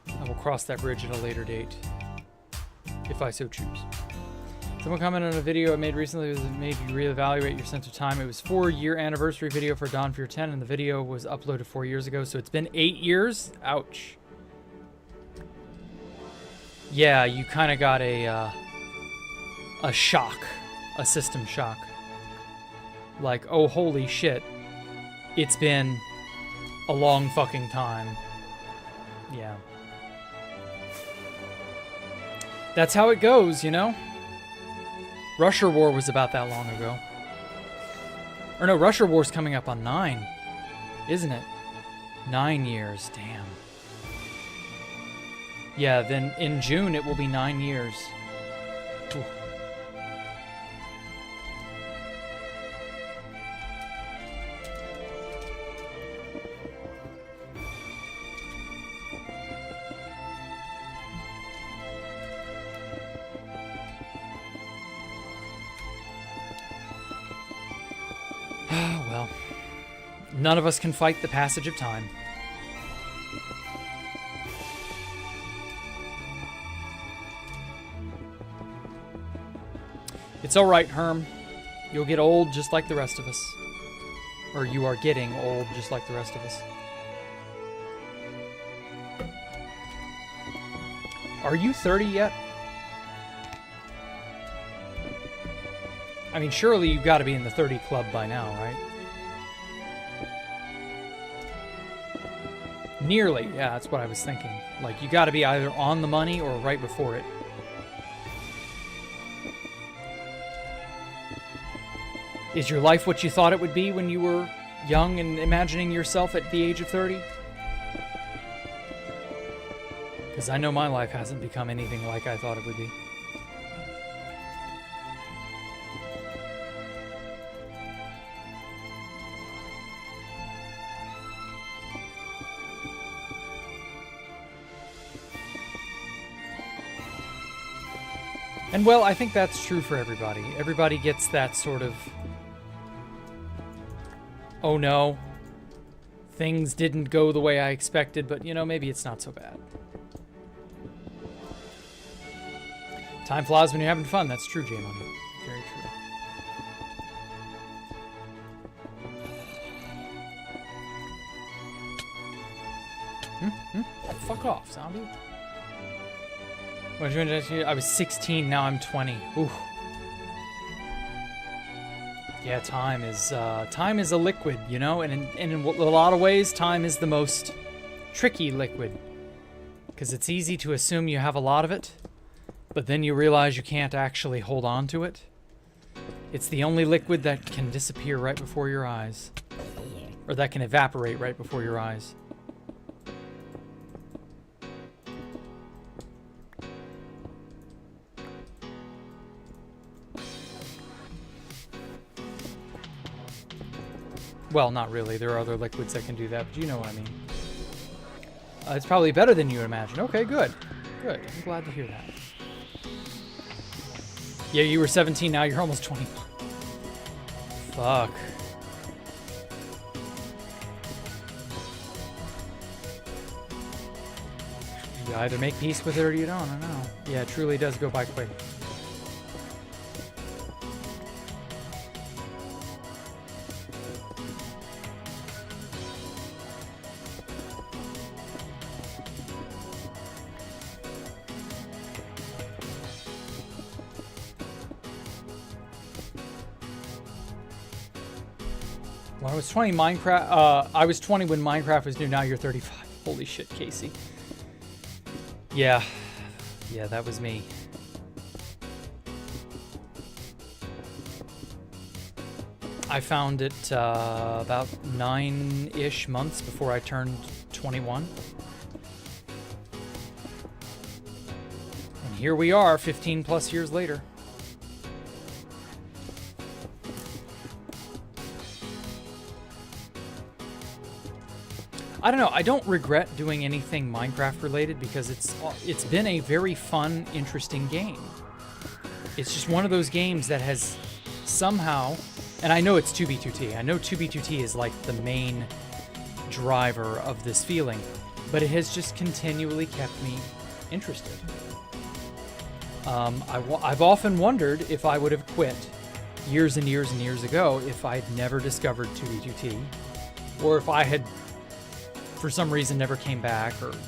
I will cross that bridge at a later date, if I so choose. Someone commented on a video I made recently that made you reevaluate your sense of time. It was 4-year anniversary video for Dawn of Fear 10, and the video was uploaded 4 years ago, so it's been 8 years? Ouch. Yeah, you kind of got a shock, a system shock. Like, oh, holy shit. It's been a long fucking time. Yeah. That's how it goes, you know? Russia War was about that long ago. Or no, Russia War's coming up on 9, isn't it? 9 years, damn. Yeah, then in June it will be 9 years. Ooh. Well, none of us can fight the passage of time. It's all right, Herm. You'll get old just like the rest of us. Or you are getting old just like the rest of us. Are you 30 yet? I mean, surely you've got to be in the 30 club by now, right? Nearly, yeah, that's what I was thinking. Like, you got to be either on the money or right before it. Is your life what you thought it would be when you were young and imagining yourself at the age of 30? Because I know my life hasn't become anything like I thought it would be. And well, I think that's true for everybody. Everybody gets that sort of, oh no, things didn't go the way I expected, but you know, maybe it's not so bad. Time flies when you're having fun. That's true, J-Money. Very true. Fuck off, zombie. What did you do? I was 16, now I'm 20. Ooh. Yeah, time is a liquid, you know, and in a lot of ways, time is the most tricky liquid. Because it's easy to assume you have a lot of it, but then you realize you can't actually hold on to it. It's the only liquid that can disappear right before your eyes. Or that can evaporate right before your eyes. Well, not really. There are other liquids that can do that, but you know what I mean. It's probably better than you imagine. Okay, good. Good. I'm glad to hear that. Yeah, you were 17, now you're almost 21. Fuck. You either make peace with it or you don't, I don't know. Yeah, it truly does go by quick. When I was 20, I was 20 when Minecraft was new. Now you're 35. Holy shit, Casey. Yeah, that was me. I found it about 9-ish months before I turned 21. And here we are, 15 plus years later. I don't know, I don't regret doing anything Minecraft related because it's been a very fun, interesting game. It's just one of those games that has somehow, and I know it's 2B2T, I know 2B2T is like the main driver of this feeling, but it has just continually kept me interested. I've often wondered if I would have quit years and years and years ago if I'd never discovered 2B2T, or if I had for some reason never came back, or whatever.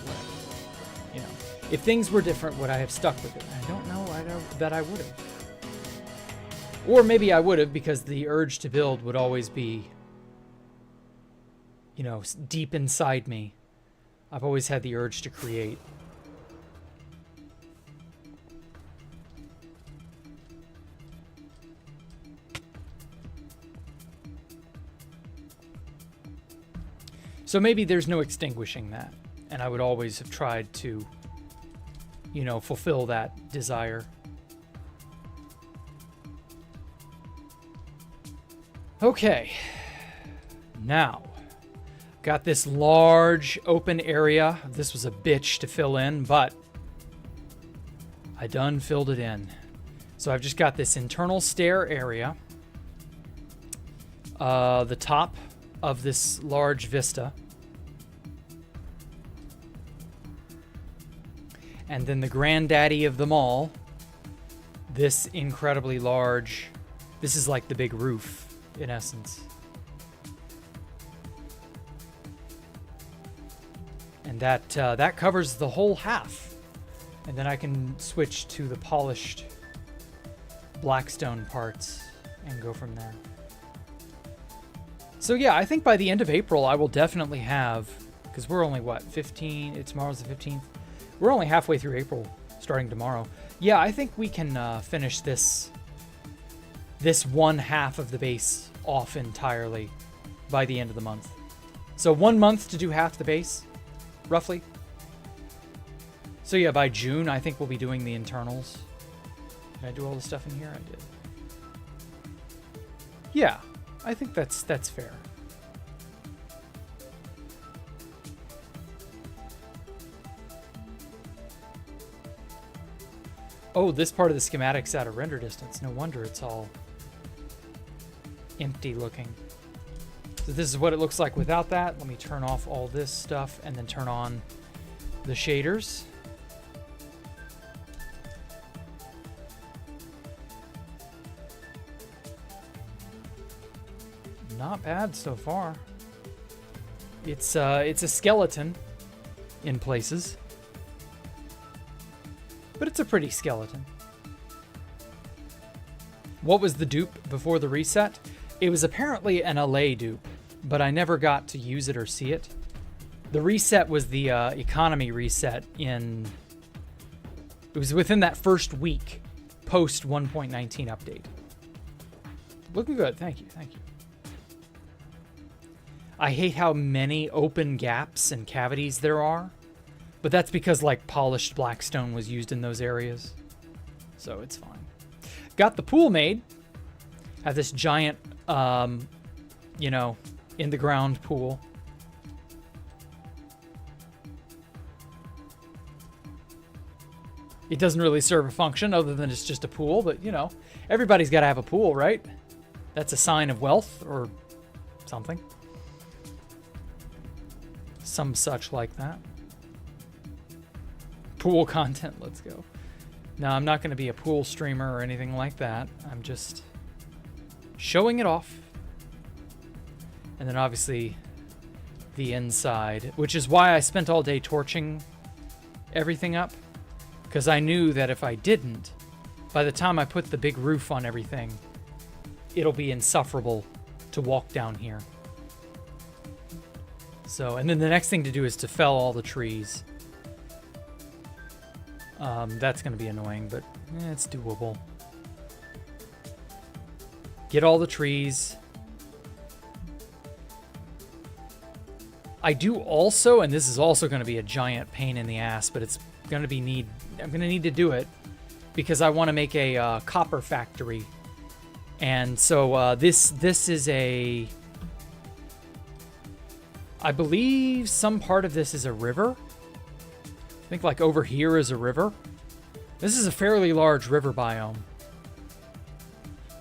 You know, if things were different, would I have stuck with it? I don't know. That I would have. Or maybe I would have, because the urge to build would always be, you know, deep inside me. I've always had the urge to create. So maybe there's no extinguishing that, and I would always have tried to, you know, fulfill that desire. Okay, now, got this large open area. This was a bitch to fill in, but I done filled it in. So I've just got this internal stair area, the top of this large vista. And then the granddaddy of them all, this incredibly large, this is like the big roof, in essence. And that covers the whole half. And then I can switch to the polished blackstone parts and go from there. So yeah, I think by the end of April, I will definitely have, because we're only, what, 15? Tomorrow's the 15th. We're only halfway through April, starting tomorrow. Yeah, I think we can finish this this one half of the base off entirely by the end of the month. So 1 month to do half the base, roughly. So yeah, by June, I think we'll be doing the internals. Did I do all the stuff in here? I did. Yeah, I think that's fair. Oh, this part of the schematic's out of render distance. No wonder it's all empty looking. So this is what it looks like without that. Let me turn off all this stuff and then turn on the shaders. Not bad so far. It's a skeleton in places. But it's a pretty skeleton. What was the dupe before the reset? It was apparently an LA dupe, but I never got to use it or see it. The reset was the economy reset in... It was within that first week post 1.19 update. Looking good, thank you, thank you. I hate how many open gaps and cavities there are. But that's because, like, polished blackstone was used in those areas. So it's fine. Got the pool made. Have this giant, you know, in-the-ground pool. It doesn't really serve a function other than it's just a pool. But, you know, everybody's got to have a pool, right? That's a sign of wealth or something. Some such like that. Pool content, let's go. No, I'm not going to be a pool streamer or anything like that. I'm just showing it off. And then obviously the inside, which is why I spent all day torching everything up. Because I knew that if I didn't, by the time I put the big roof on everything, it'll be insufferable to walk down here. So, and then the next thing to do is to fell all the trees. That's going to be annoying, but it's doable. Get all the trees. I do also, and this is also going to be a giant pain in the ass, but it's going to be I'm going to need to do it because I want to make a copper factory. And so this is a... I believe some part of this is a river. I think like over here is a river. This is a fairly large river biome.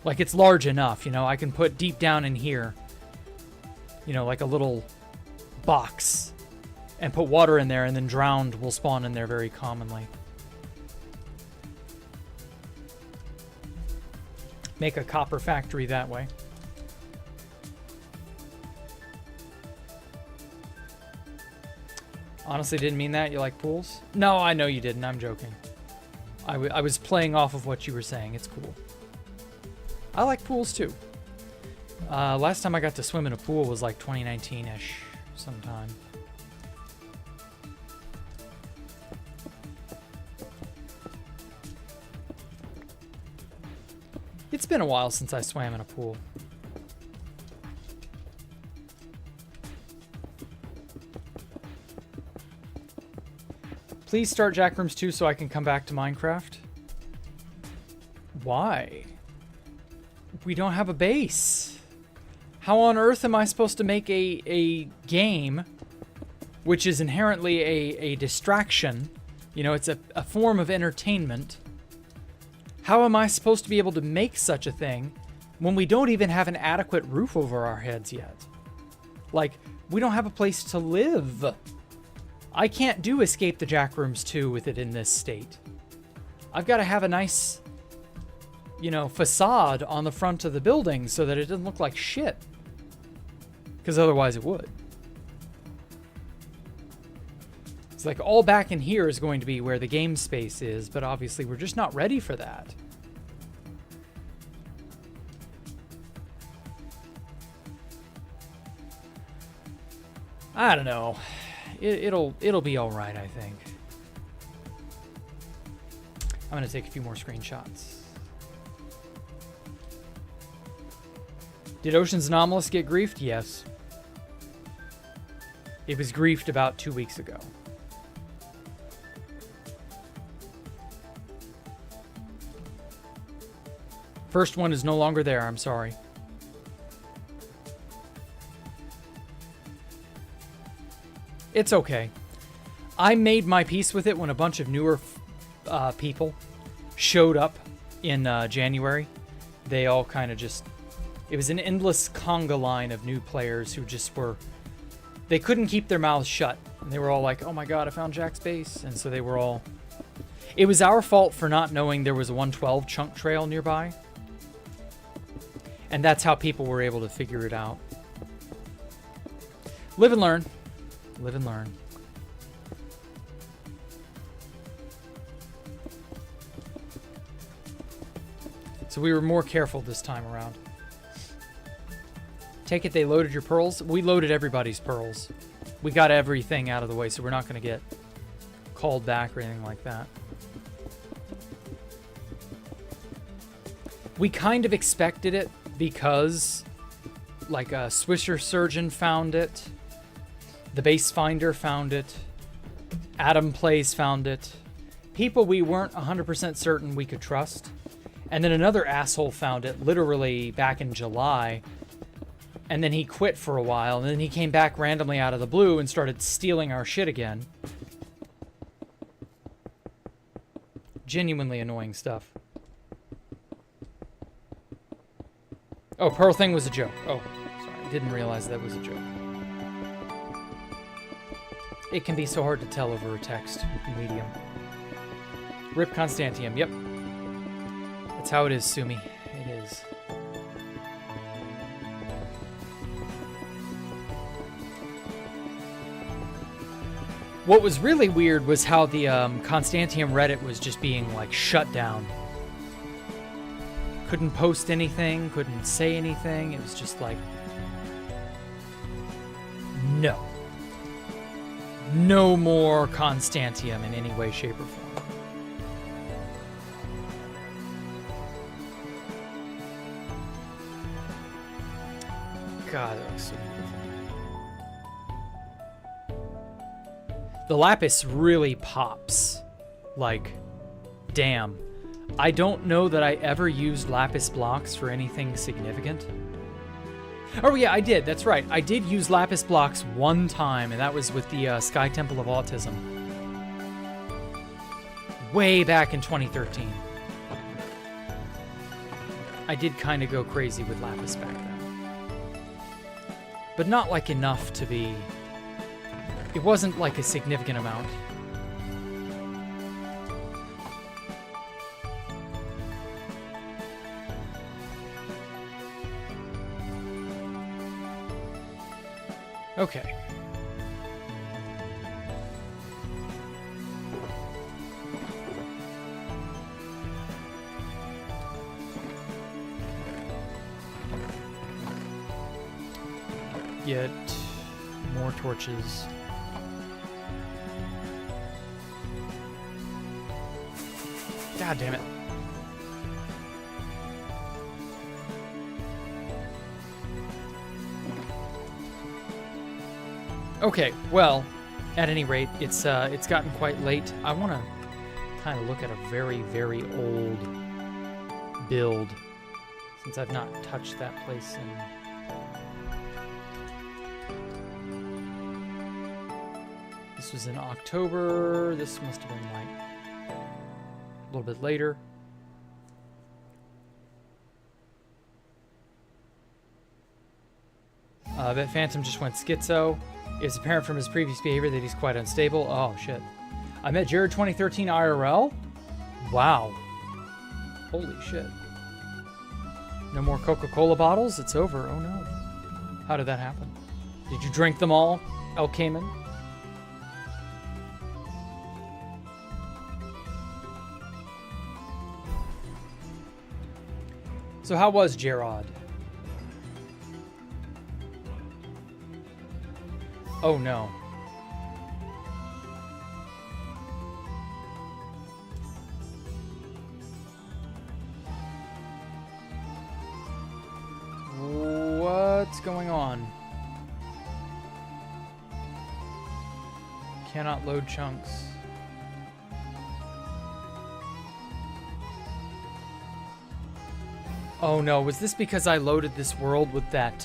Like it's large enough, you know, I can put deep down in here, you know, like a little box and put water in there and then drowned will spawn in there very commonly. Make a copper factory that way. Honestly, didn't mean that. You like pools? No, I know you didn't. I'm joking. I was playing off of what you were saying. It's cool. I like pools too. Last time I got to swim in a pool was like 2019-ish sometime. It's been a while since I swam in a pool. Please start Jack Rooms 2 so I can come back to Minecraft. Why? We don't have a base. How on earth am I supposed to make a game which is inherently a distraction? You know, it's a form of entertainment. How am I supposed to be able to make such a thing when we don't even have an adequate roof over our heads yet? Like, we don't have a place to live. I can't do Escape the Jack Rooms 2 with it in this state. I've got to have a nice, you know, facade on the front of the building so that it doesn't look like shit. Because otherwise it would. It's like all back in here is going to be where the game space is, but obviously we're just not ready for that. I don't know. It'll be all right, I think. I'm gonna take a few more screenshots. Did Ocean's Anomalous get griefed? Yes. It was griefed about 2 weeks ago. First one is no longer there, I'm sorry. It's okay. I made my peace with it when a bunch of newer people showed up in January. They all kind of just... It was an endless conga line of new players who just were... They couldn't keep their mouths shut. And they were all like, oh my god, I found Jack's base. And so they were all... It was our fault for not knowing there was a 112 chunk trail nearby. And that's how people were able to figure it out. Live and learn. Live and learn. So we were more careful this time around. Take it they loaded your pearls? We loaded everybody's pearls. We got everything out of the way, so we're not going to get called back or anything like that. We kind of expected it because, like, a Swisher Surgeon found it, the Base Finder found it, Adam Plays found it, people we weren't 100% certain we could trust, and then another asshole found it literally back in July, and then he quit for a while, and then he came back randomly out of the blue and started stealing our shit again. Genuinely annoying stuff. Oh, Pearl thing was a joke. Oh, sorry. I didn't realize that was a joke. It can be so hard to tell over a text medium. Rip Constantium. Yep. That's how it is, Sumi. It is. What was really weird was how the Constantium Reddit was just being, like, shut down. Couldn't post anything, couldn't say anything. It was just like, no. No more Constantium in any way, shape, or form. God, that looks so beautiful. The lapis really pops. Like, damn. I don't know that I ever used lapis blocks for anything significant. Oh yeah, I did. That's right. I did use lapis blocks one time, and that was with the Sky Temple of Autism. Way back in 2013. I did kind of go crazy with lapis back then. But not like enough to be... It wasn't like a significant amount. Okay. Get more torches. God damn it. Okay, well, at any rate, it's gotten quite late. I want to kind of look at a very, very old build, since I've not touched that place in... This was in October. This must have been like a little bit later. I bet Phantom just went schizo. It's apparent from his previous behavior that he's quite unstable. Oh, shit. I met Jared 2013 IRL? Wow. Holy shit. No more Coca-Cola bottles? It's over. Oh, no. How did that happen? Did you drink them all, El Cayman? So how was Gerard? Oh no. What's going on? Cannot load chunks. Oh no, was this because I loaded this world with that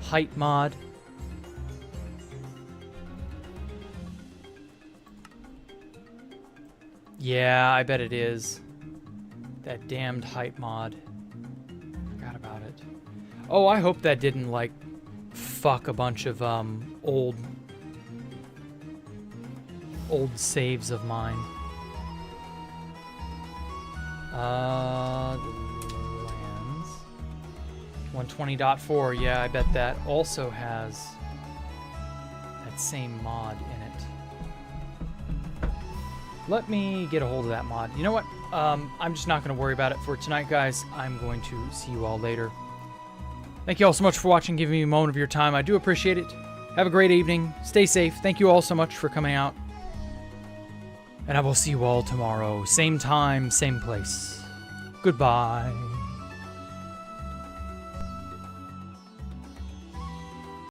height mod? Yeah, I bet it is. That damned height mod. Forgot about it. Oh, I hope that didn't, like, fuck a bunch of old saves of mine. The lands. 120.4, yeah, I bet that also has that same mod in it. Let me get a hold of that mod. You know what? I'm just not going to worry about it for tonight, guys. I'm going to see you all later. Thank you all so much for watching, giving me a moment of your time. I do appreciate it. Have a great evening. Stay safe. Thank you all so much for coming out. And I will see you all tomorrow. Same time, same place. Goodbye.